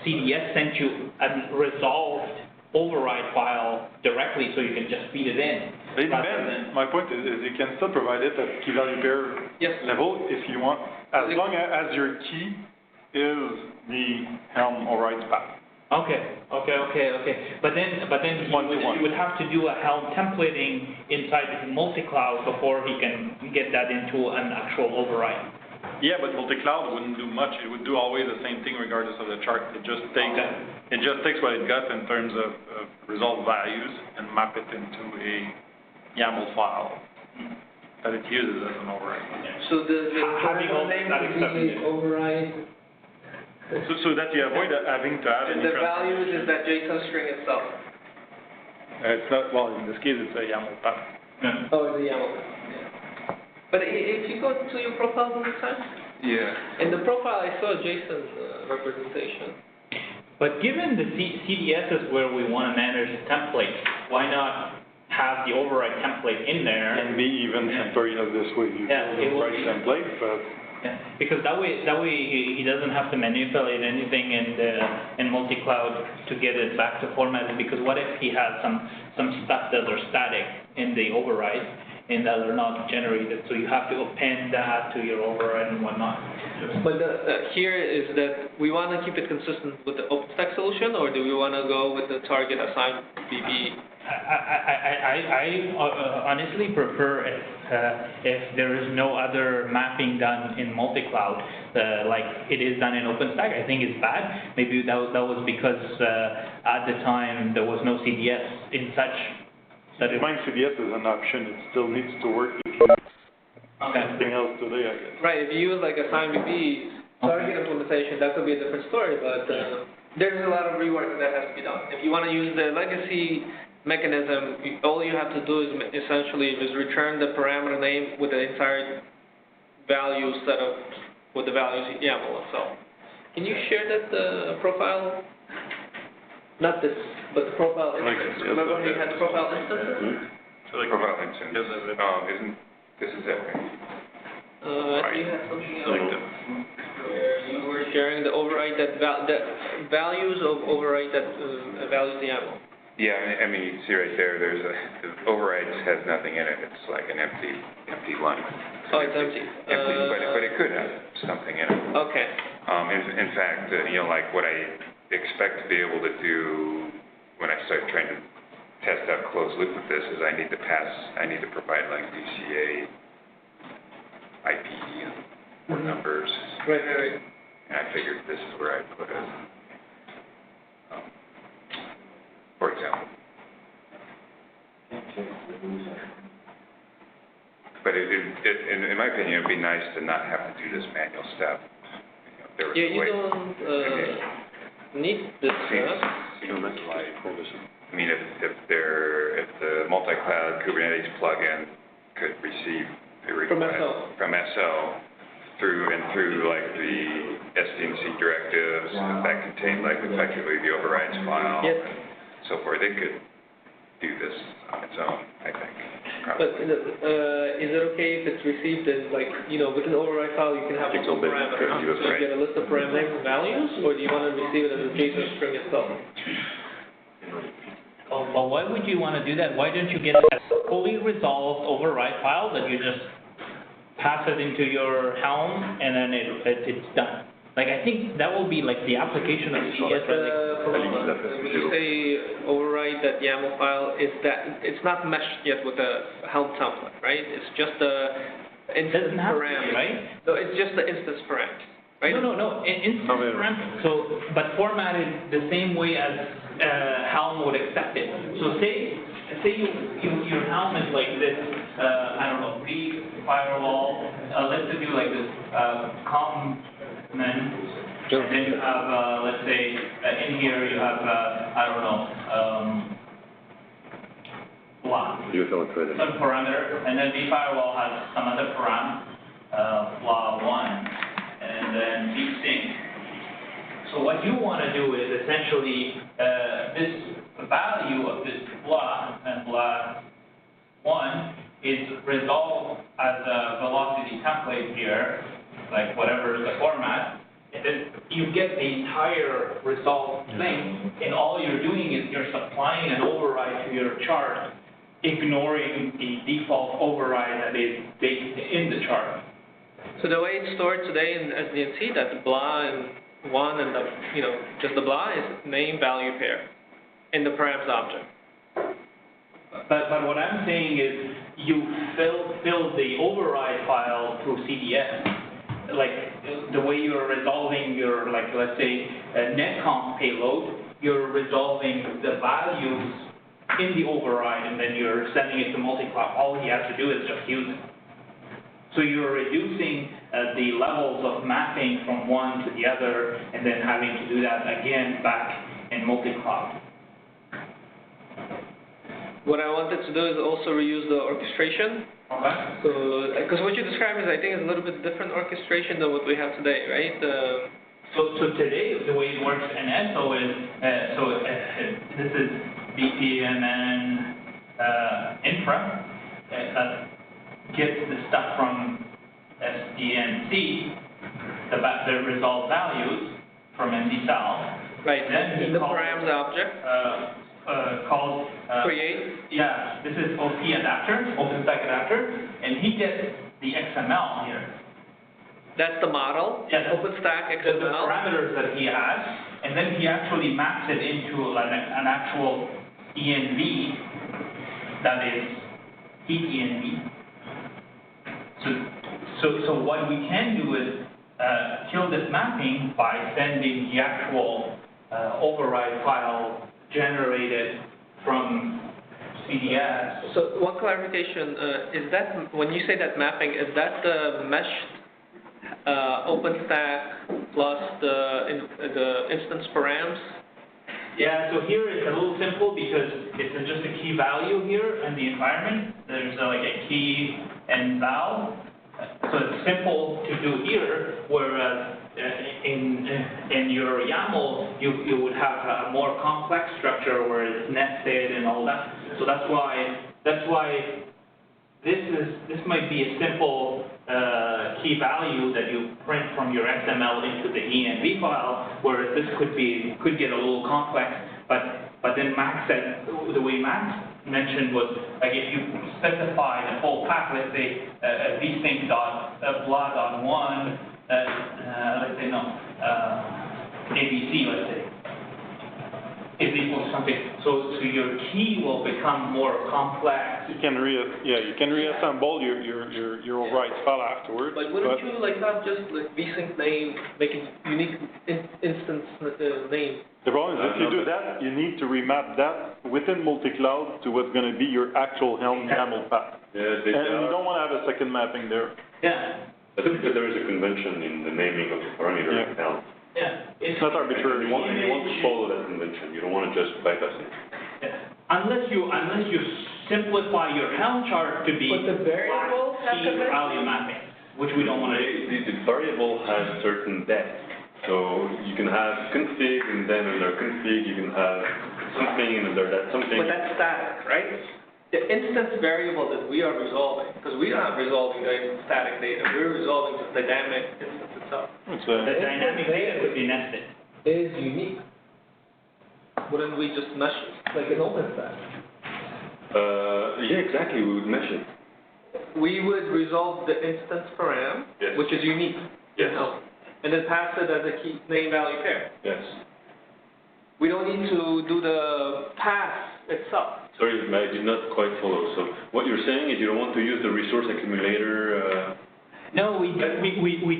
CDS sent you a resolved override file directly so you can just feed it in. It depends. My point is you can still provide it at key value pair level if you want, as long as your key is the Helm override path. Okay. But then you would have to do a Helm templating inside the MultiCloud before he can get that into an actual override. Yeah, but MultiCloud wouldn't do much. It would do always the same thing regardless of the chart. It just takes what it got in terms of resolved values and map it into a YAML file that it uses as an override. So the name would be override. So that you avoid having to add. And the values is that JSON string itself. It's not, well, in this case, it's a YAML path. Yeah. Oh, it's a YAML. Yeah. But if you go to your profile on the side, in the profile I saw a JSON representation. But given the CDS is where we want to manage the template, why not have the override template in there? And be even simpler this way. You override template, but. Yeah, because that way he doesn't have to manipulate anything in MultiCloud to get it back to format. Because what if he has some stuff that are static in the override and that are not generated? So you have to append that to your override and whatnot. But here is that we want to keep it consistent with the OpenStack solution, or do we want to go with the target assigned BB? I honestly prefer if there is no other mapping done in MultiCloud, like it is done in OpenStack. I think it's bad. Maybe that was because at the time there was no CDS in such that it. Mine CDS is an option. It still needs to work if you need something else today, I guess. Right. If you use like assign BB target implementation, that could be a different story. But there's a lot of rework that has to be done. If you want to use the legacy mechanism, all you have to do is essentially just return the parameter name with the entire value set up with the values YAML itself. Can you share that profile? Not this, but the profile instance. Remember when you had the profile instances? So the profile instance, this is it. You had something else where you were sharing the override that values of override that values the YAML. Yeah, I mean, you can see right there, the overrides has nothing in it. It's like an empty line. Oh, it's empty. But it could have something in it. Okay. In fact, like what I expect to be able to do when I start trying to test out closed loop with this is I need to provide like DCA, IP, or numbers. Right. And I figured this is where I'd put it. For example. But in my opinion, it'd be nice to not have to do this manual step. You don't need this stuff. I mean, if the MultiCloud Kubernetes plugin could receive a request from SO through like the SDNC directives that contain like effectively the overrides file. Yep. So forth, it could do this on its own, I think. But is it okay if it's received as like, with an override file you can have multiple parameters? So you get a list of parameters and values, or do you want to receive it as a JSON string itself? Well, why would you want to do that? Why don't you get a fully resolved override file that you just pass it into your Helm and then it's done? Like, I think that will be like the application of CS. When you say override that YAML file, is that it's not meshed yet with the Helm template, right? It's just the instance parameter, right? So it's just the instance parameter, right? No. Instance parameter. So, but formatted the same way as Helm would accept it. So say say your Helm is like this, I don't know, B firewall, let's do like this, common, and then you have, let's say, in here you have, I don't know, blah, some parameter, and then B firewall has some other param, blah 1, and then B sync. So what you want to do is essentially this value of this blah and blah 1 is resolved as a velocity template here, like whatever is the format. And then you get the entire result thing, and all you're doing is you're supplying an override to your chart, ignoring the default override that is baked in the chart. So the way it's stored today in SDNC, that the blah and 1 and the, just the blah is name value pair in the params object. But what I'm saying is you fill the override file through CDS. Like the way you're resolving your, like let's say, netconf payload, you're resolving the values in the override and then you're sending it to MultiCloud. All he has to do is just use it. So you're reducing the levels of mapping from one to the other and then having to do that again back in MultiCloud. What I wanted to do is also reuse the orchestration. Okay. So, because what you described is, I think, is a little bit different orchestration than what we have today, right? So today, the way it works in ESO is, this is BPMN infra that gets the stuff from SDNC, the resolved values from NDSAL. Right, then in the params object. Called create. Yeah, this is OP adapter, OpenStack adapter, and he gets the XML here. That's the model. Yeah, OpenStack XML. The parameters that he has, and then he actually maps it into an actual ENV that is heat ENV. So what we can do is kill this mapping by sending the actual override file generated from CDS. So one clarification, is that, when you say that mapping, is that the meshed OpenStack plus the instance params? Yeah, so here it's a little simple because it's just a key value here in the environment. There's like a key and val. So it's simple to do here, whereas in your YAML, you would have a more complex structure where it's nested and all that. So that's why this might be a simple key value that you print from your XML into the ENV file, whereas this could get a little complex. But then Max said, the way Max mentioned was, like, if you specify the full path, let's say vsync dot blah dot 1, let's say ABC, let's say, is equal to something. So your key will become more complex. You can reassemble your override file afterwards. Like, wouldn't you not just like vsync name, make a unique instance name? The problem is if you do that, you need to remap that within MultiCloud to what's going to be your actual Helm YAML path. Yeah, and you don't want to have a second mapping there. Yeah. But there is a convention in the naming of the parameter in Helm. Yeah. It's not arbitrary. And you want to follow that convention. You don't want to just bypass it. Yeah. Unless you simplify your Helm chart to be But the variables have key value mapping, which we don't want to do. The variable has certain depth. So you can have config, and then under config you can have something, and under that something. But that's static, right? The instance variable that we are resolving, because we are not resolving the static data, we're resolving the dynamic instance itself. The dynamic data would be nested. Is unique. Wouldn't we just mesh it like an OpenStack? Yeah, exactly. We would mesh it. We would resolve the instance param, Yes. which is unique. Yes. And then pass it as a key name value pair. Yes. We don't need to do the pass itself. Sorry, I did not quite follow. So what you're saying is you don't want to use the resource accumulator. No, we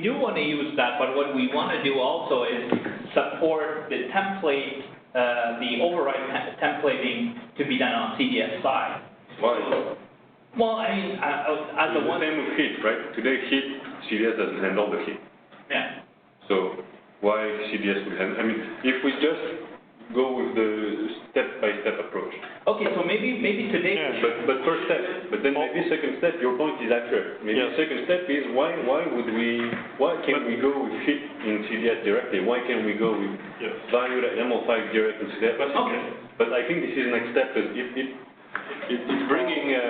do want to use that, but what we want to do also is support the template, the override templating to be done on CDS side. Why? Well, I mean, as It's the one. the same with heat, right? Today heat, CDS doesn't handle the heat. Yeah. So why CDS will handle? I mean, if we just go with the step-by-step approach. Okay, so maybe today. Yeah. But first step, but then maybe second step, your point is accurate. Maybe Yes. second step is why can't we go with heat in CDS directly? Why can't we go with Yes. value at YAML5 direct in CDS? Okay. But I think this is the next step, because it's bringing a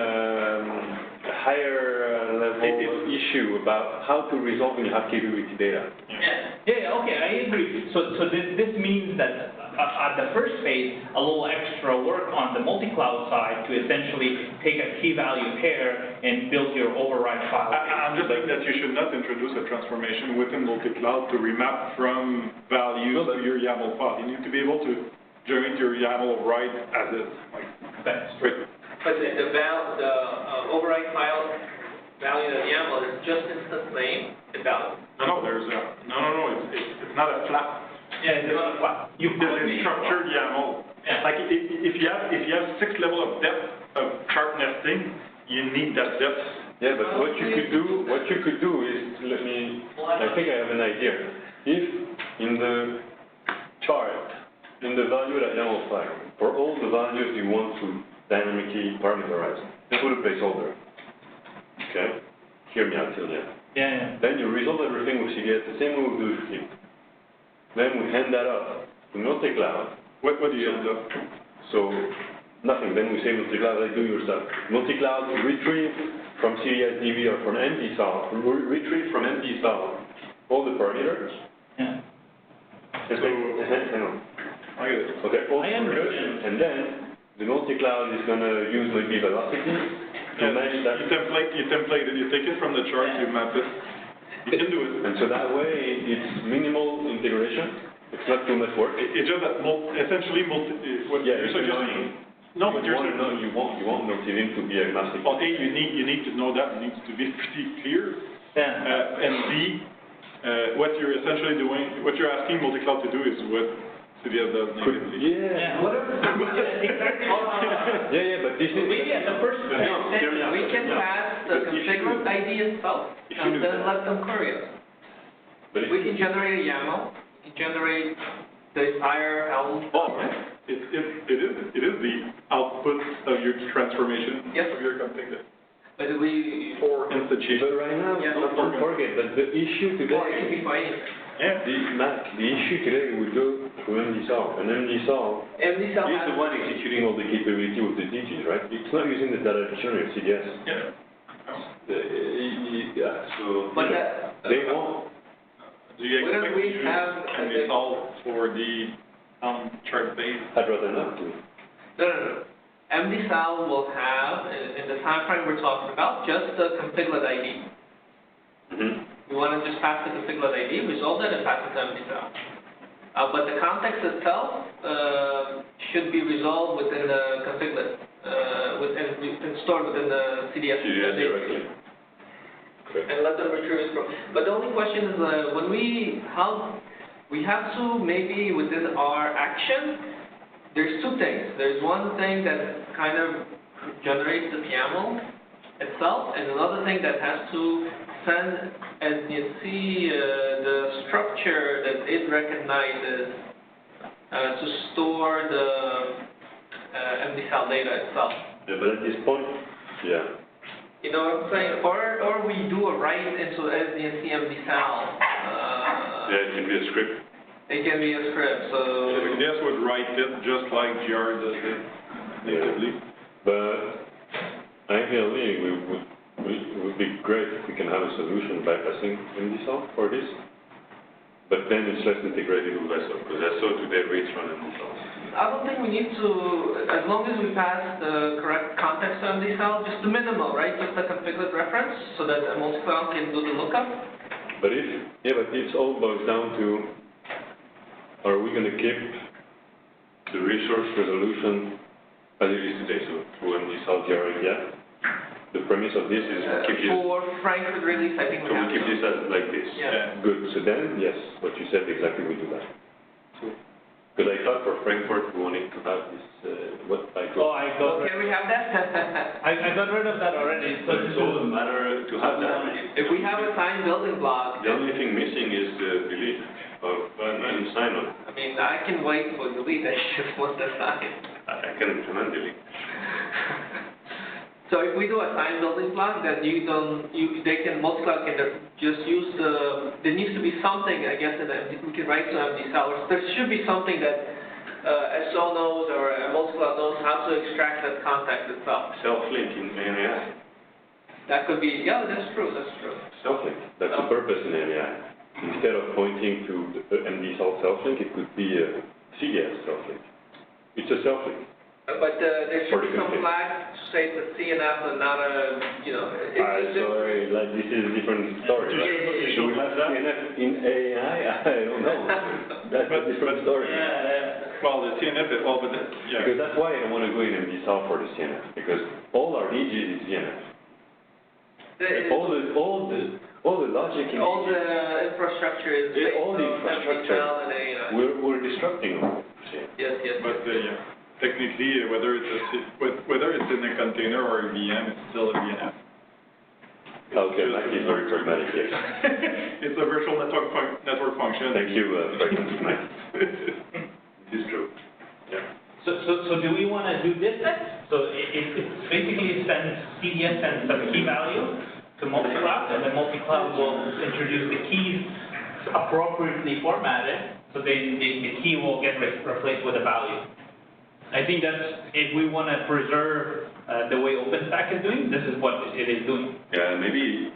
higher level issue about how to resolve when you have capability data. Yeah, okay, I agree. So this means that at the first phase, a little extra work on the multi-cloud side to essentially take a key value pair and build your override file. I'm just saying that you should not introduce a transformation within multi-cloud to remap from values to your YAML file. You need to be able to generate your YAML override as is, like, straight. But the override file value of YAML is just instant name and value. No, it's not a flat. Yeah, it's not a flat. There's a structured YAML. Yeah. Like if you have 6 level of depth of chart nesting, you need that depth. Yeah, but what you could do is, I think I have an idea. If in the chart, in the value at YAML file, for all the values you want to dynamically parameterize, just put a placeholder. Okay? Hear me out till the end. Yeah. Then you resolve everything with CDS, the same way we do with Heat. Then we hand that up to MultiCloud. What do you end up? So, nothing. Then we say MultiCloud, like do your stuff. MultiCloud retrieve from CDS DB or from empty file, retrieve from empty file all the parameters. Yeah. Hang on. I get it. Okay, all the I parameters, understand. and then the MultiCloud is going to use maybe velocity to manage that. You template it, you take it from the chart, you map it. You can do it. And so that way, it's minimal integration. It's not too much work. It's just that essentially what Yeah, you're it's suggesting. annoying. No, but you you're want, saying. you want multi-link to be agnostic. Well, A, you need to know that, it needs to be pretty clear. Yeah. And B, what you're essentially doing, what you're asking multi-cloud to do is what CDS does natively. Yeah. Yeah, but this is. Maybe at the first We can pass the configured ID itself and then let them query it. But We can generate a YAML, we can generate the entire Helm. It is the output of your transformation Yes. of your config But we, for instantiation. But right now, Yeah. don't forget that the issue well, it can today, be for anything. Yeah. the issue today would go to MDSOL, and MDSOL MD cell is has. the one executing all the capability with the DGs, right? It's not using the data dictionary of CDS. Yeah. So But that. they won't. Do you Why don't expect we to have can be solved for the chart base? I'd rather not to. No. MD cell will have, in the time frame we're talking about, just the configured ID. Mm-hmm. We want to just pass the configured ID, resolve it, and pass it to MD cell. But the context itself should be resolved within the configured, and stored within the CDS. CDS directly. Okay. And let them retrieve it from. But the only question is when we have to maybe within our action. There's two things. There's one thing that kind of generates the YAML itself, and another thing that has to send, as you see, the structure that it recognizes to store the MDSAL data itself. Yeah, but at this point, yeah. You know what I'm saying? Or we do a write into SDNC MDSAL. Yeah, it can be a script. It can be a script, so. CDS would write it just like GR does it natively. But ideally, it would be great if we can have a solution bypassing MDSOL for this. But then it's less integrated with SO, because SO today reads from MDSOL. I don't think we need to, as long as we pass the correct context to MDSAL, just the minimal, right? Just the configured reference, so that MultiCloud can do the lookup. But it's all boils down to, are we going to keep the resource resolution as it is today, so through MDSOL GRADF? The premise of this is keep this. For Frankfurt release, I think we So we have keep to. this as like this. Yeah. Good. So then, yes, what you said exactly, we do that. Because thought for Frankfurt we wanted to have this, what I Oh, call. Can we have that? I got rid of that already. So it doesn't matter to have that. If we have a signed building block, The only thing missing is delete and sign on. I mean, I can wait for delete, I just want the sign. I can implement delete. So if we do a signed building block, then MultiCloud can just use there needs to be something, I guess, we can write to MD sellers. There should be something that SO knows or MultiCloud knows how to extract that contact itself. Self-link in NAI. That could be, yeah, that's true. Self-link, that's the purpose in NAI. Instead of pointing to MD self-link, it could be a CDS self-link. It's a self-link. But there should be some flag to say it's a CNF and not a, Sorry, like this is a different story, right? Should we have that? CNF in AI, I don't know. That's a different story. Well, the CNF, Because that's why I don't want to go in MD South for the CNF, because all our DG is CNF. All the logic in all the infrastructure is based all the infrastructure. on MD We're disrupting them. Yes. but technically, whether it's in a container or a VM, it's still a VNF. Okay, that is very pragmatic, yes. It's a virtual network function. Thank you, President Mike. This is true. Yeah. So do we want to do this then? So it basically CDS sends some key value to MultiCloud, and then MultiCloud will introduce the keys appropriately formatted, so the key will get replaced with a value. I think that's, if we want to preserve the way OpenStack is doing, this is what it is doing. Yeah, maybe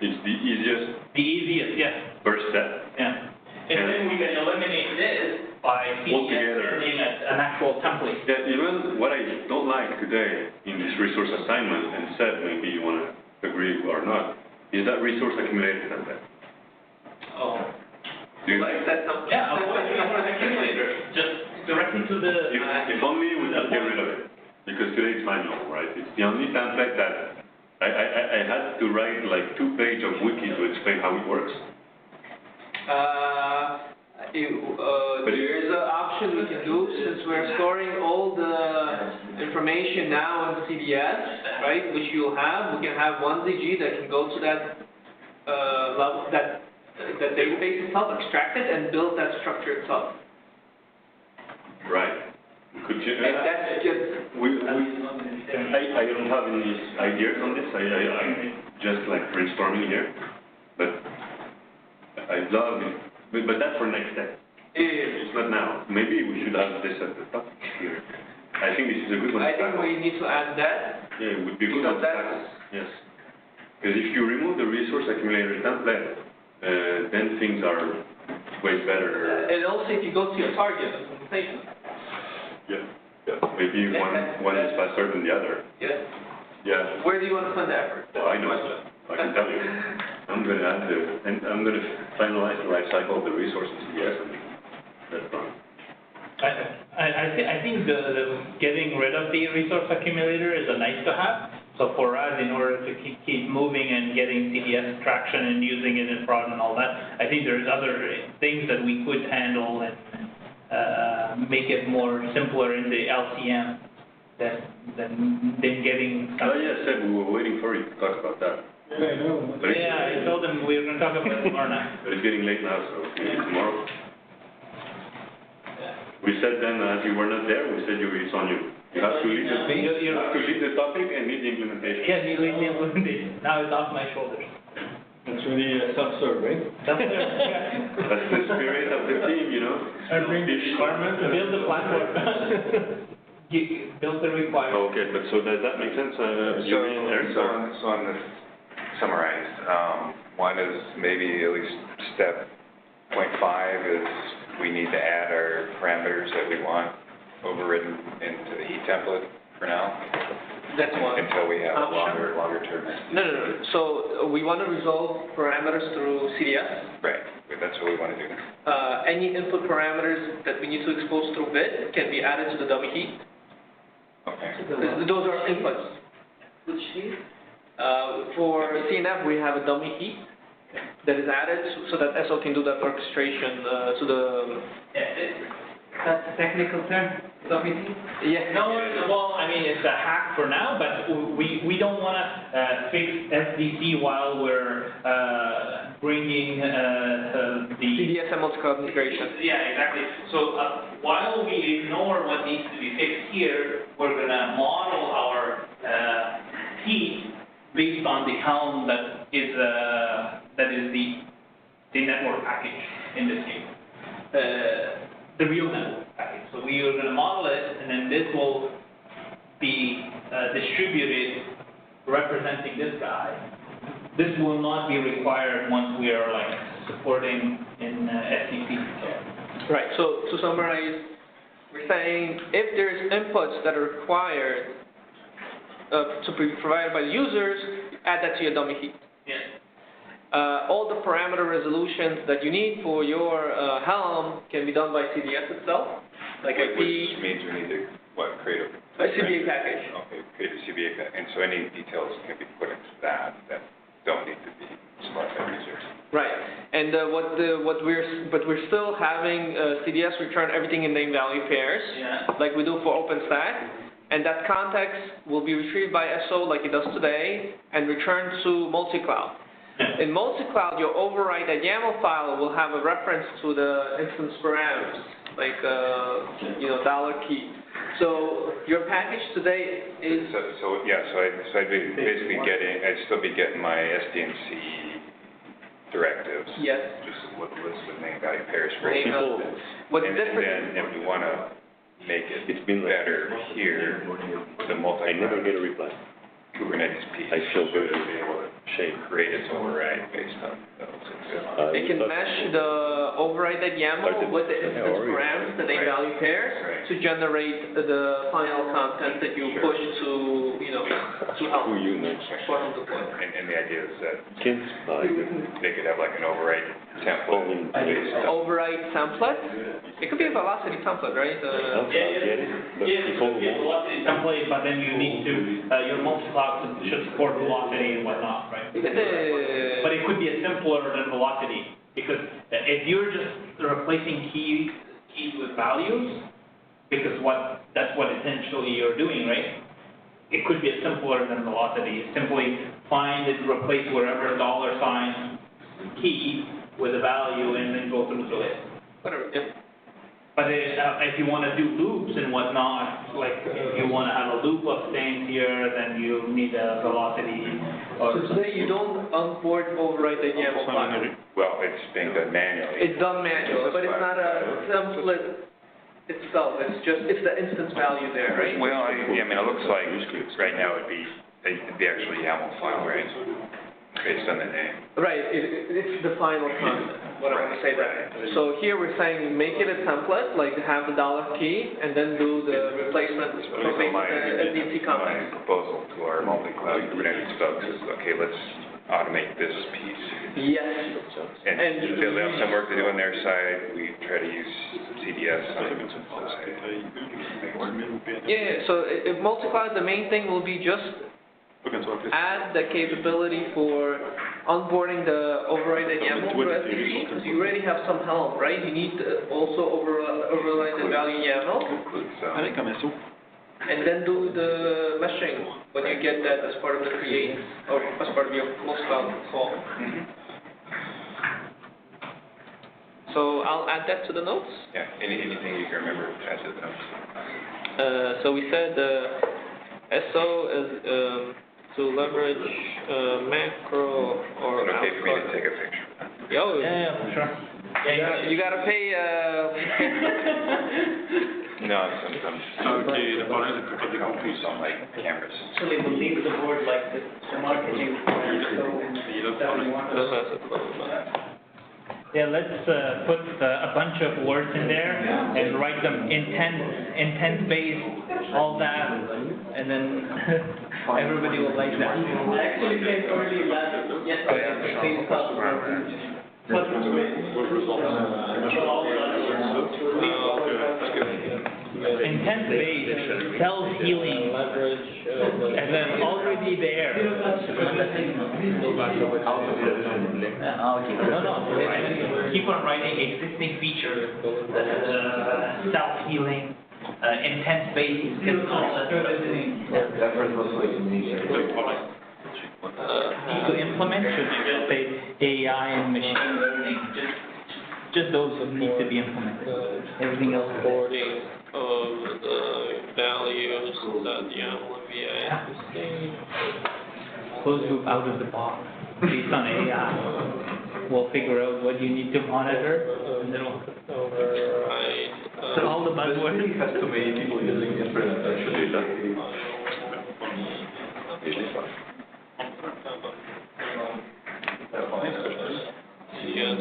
it's the easiest. The easiest, yeah. First step. Yeah. And then we can eliminate this by CDS sending an actual template. Yeah, even what I don't like today in this resource assignment, and said maybe you want to agree or not, is that resource accumulator template. Oh. Do you like that template? Yeah, of course, resource accumulator. Just directly to the... If only we could get rid of it, because today it's manual, right? It's the only template that I had to write like 2 pages of wiki to explain how it works. There is an option we can do, since we're storing all the information now in CDS, right, which you'll have, we can have one ZG that can go to that level, that database itself, extract it, and build that structure itself. Right. Could you? And that's just. I don't have any ideas on this. I'm just like brainstorming here, but I love it. But that's for next step. It's not now. Maybe we should have this at the top here. I think this is a good one. I think we need to add that. Yeah, it would be a good one to tackle. Yes. Because if you remove the resource accumulator template, then things are way better. And also, if you go to your target implementation. Yeah. Maybe one is faster than the other. Yes. Yeah. Where do you want to spend the effort? Well, I know. I can tell you. I'm going to finalize the life cycle of the resources. Yes, and that's done. I think the getting rid of the resource accumulator is a nice to have. So for us, in order to keep moving and getting CDS traction and using it in prod and all that, I think there's other things that we could handle and make it more simpler in the LCM than getting. Oh yeah, I said we were waiting for you to talk about that. Yeah, I know. I told them we were going to talk about it tomorrow night. But it's getting late now, so maybe tomorrow. We said then, as you were not there, we said it's on you. You have to lead the topic and lead the implementation. Yeah, you lead the implementation. Now it's off my shoulders. That's really self-serve, right? Self-serve. That's the spirit of the team, you know. I bring the requirements and build the platform. Build the requirement. Okay, but so does that make sense? So on this summarized, one is maybe at least step 0.5 is we need to add our parameters that we want overridden into the heat template for now. That's one. Until we have a longer term. No. So we want to resolve parameters through CDS. Right. That's what we want to do. Any input parameters that we need to expose through bit can be added to the dummy heat. Okay. Those are inputs. Which heat? For CNF, we have a dummy heat that is added so that SO can do that orchestration to the. That's a technical term, WT? Yeah. No, well, I mean, it's a hack for now, but we don't want to fix SDC while we're bringing the CDS and MultiCloud integration. Yeah, exactly. So while we ignore what needs to be fixed here, we're going to model our heat based on the Helm that is the network package in this case. The real network package. So we are going to model it, and then this will be distributed representing this guy. This will not be required once we are like supporting in SCC. Right. So to summarize, we're saying if there's inputs that are required to be provided by the users, add that to your dummy heat. Yes. All the parameter resolutions that you need for your Helm can be done by CDS itself, like IP. Which means we need to, create a CBA package. Okay, create a CBA package, and so any details can be put into that don't need to be smart by users. Right, and but we're still having CDS return everything in name value pairs, like we do for OpenStack, and that context will be retrieved by SO like it does today, and returned to MultiCloud. In MultiCloud, your override that YAML file will have a reference to the instance params, like $key. So your package today is. So I'd be basically I'd still be getting my SDNC directives. Yes. Just with a list of name value pairs for People. What's different? And then if we want to make it better here, the multi. I never get a reply. Kubernetes piece. I feel good. To be able to create its override based on those. It can mesh the override YAML with the instance params, the name value pairs, to generate the final content that you push to Helm. And the idea is that they could have like an override template based on. Override template? It could be a velocity template, right? Yes, it could be a velocity template, but then you need to, your MultiCloud should support velocity and whatnot, right? But it could be a simpler than velocity, because if you're just replacing keys with values, because that's what essentially you're doing, right? It could be a simpler than velocity. Simply find and replace wherever $sign key with a value and then go through to it. Whatever. Yeah. But if you want to do loops and whatnot, like if you want to have a loop of things here, then you need a velocity. So today you don't onboard override the YAML file. Well, it's being done manually. It's done manually, but it's not a template itself. It's the instance value there, right? Well, I mean, it looks like right now it'd be actually YAML file, right? Based on the name. Right, it's the final content, what I want to say that. So here we're saying make it a template, like have the $key, and then do the replacement SDNC comments. My proposal to our multi-cloud Kubernetes folks is, okay, let's automate this piece. Yes. And they have some work to do on their side. We try to use CDS on the side. Yeah, so if multi-cloud, the main thing will be just add the capability for onboarding the override YAML for SDC, because you already have some Helm, right? You need to also override the value YAML. And then do the meshing when you get that as part of the create, or as part of your MultiCloud call. So I'll add that to the notes. Yeah, anything you can remember, add to the notes. So we said SO is to leverage macro or Is it okay for me to take a picture? Yeah, for sure. You gotta pay. No, sometimes. Okay, the bottom is pretty companies don't like cameras. Actually, we'll leave the board like the marketing. Yeah, let's put a bunch of words in there and write them intent-based, all that, and then everybody will like that. Actually, came early Intent-based, self-healing, and then already there. No, keep on writing existing features. self-healing, intent-based. To implement should say AI and machine learning. Just those need to be implemented. Everything else is Recording of the values that the MLVI has to see. closed loop out of the box based on AI. We'll figure out what you need to monitor, and then we'll Override. so all the buzzwords. Has too many people using different data. Yes,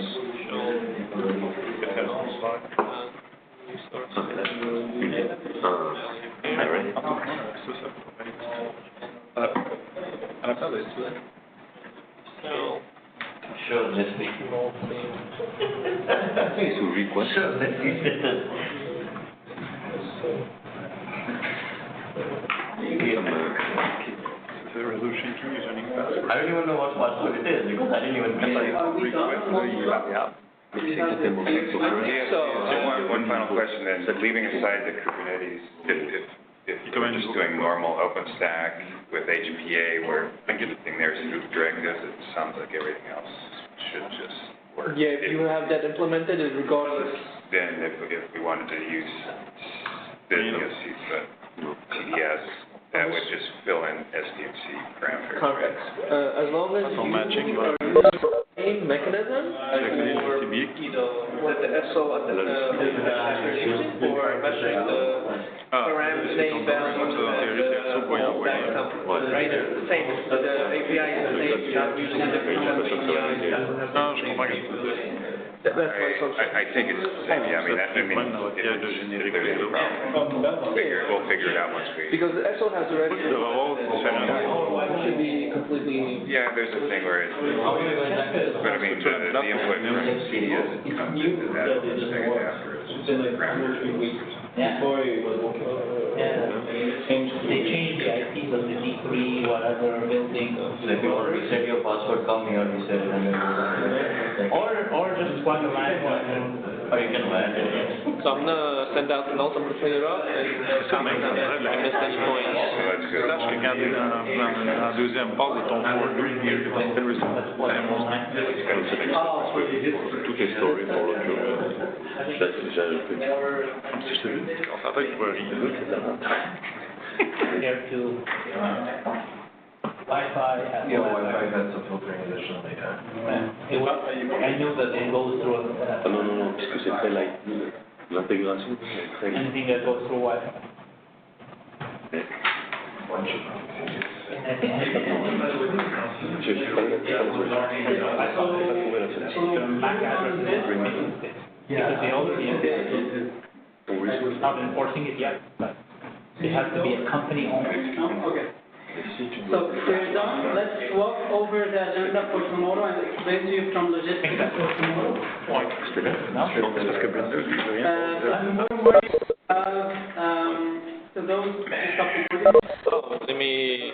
show. Sure, let's see. Sous request. Sure, let's see. The resolution key is running fast. I don't even know what password it is because I didn't even get it. One final question then, leaving aside the Kubernetes, if you're just doing normal OpenStack with HPA where everything there is through directives, it sounds like everything else should just work. Yeah, if you have that implemented, regardless. Then if we wanted to use CDS, that would just fill in SDMC parameters. Correct. As long as you matching, are using the same mechanism with the SO using for measuring the parameter name values right? The same. The API is the same. You're not using a different API. That's why I think it's the same, yeah, I mean, if there's a problem, we'll figure it out once we. because the SO has already it should be completely. Yeah, there's a thing where it's, but I mean, the input from CDS comes into that second after it's parameters. Yeah. They changed the IPs of the D3, whatever building. So if you want to reset your password, come here, reset it, and then Or just plug a line or you can land it. So I'm gonna send out the notes, I'm gonna clean it up and miss this point. That's good. Sache que quand tu es dans la deuxième phase de ton for loop, il y a une résultat. Tout est storé pour l'autre jour. J'ai ajouté. Si je te dis, on s'entend qu'il va arriver. compared to Wi-Fi. Yeah, Wi-Fi has some filtering additionally. I know that it goes through. Non, parce que c'est très light. L'intégration, c'est très light. Anything that goes through Wi-Fi. Je suis pas MAC addresses because they already implemented. We're not enforcing it yet, but it has to be a company owned. Okay. So we're done. Let's walk over the agenda for tomorrow and explain to you from logistics for tomorrow. So those Let me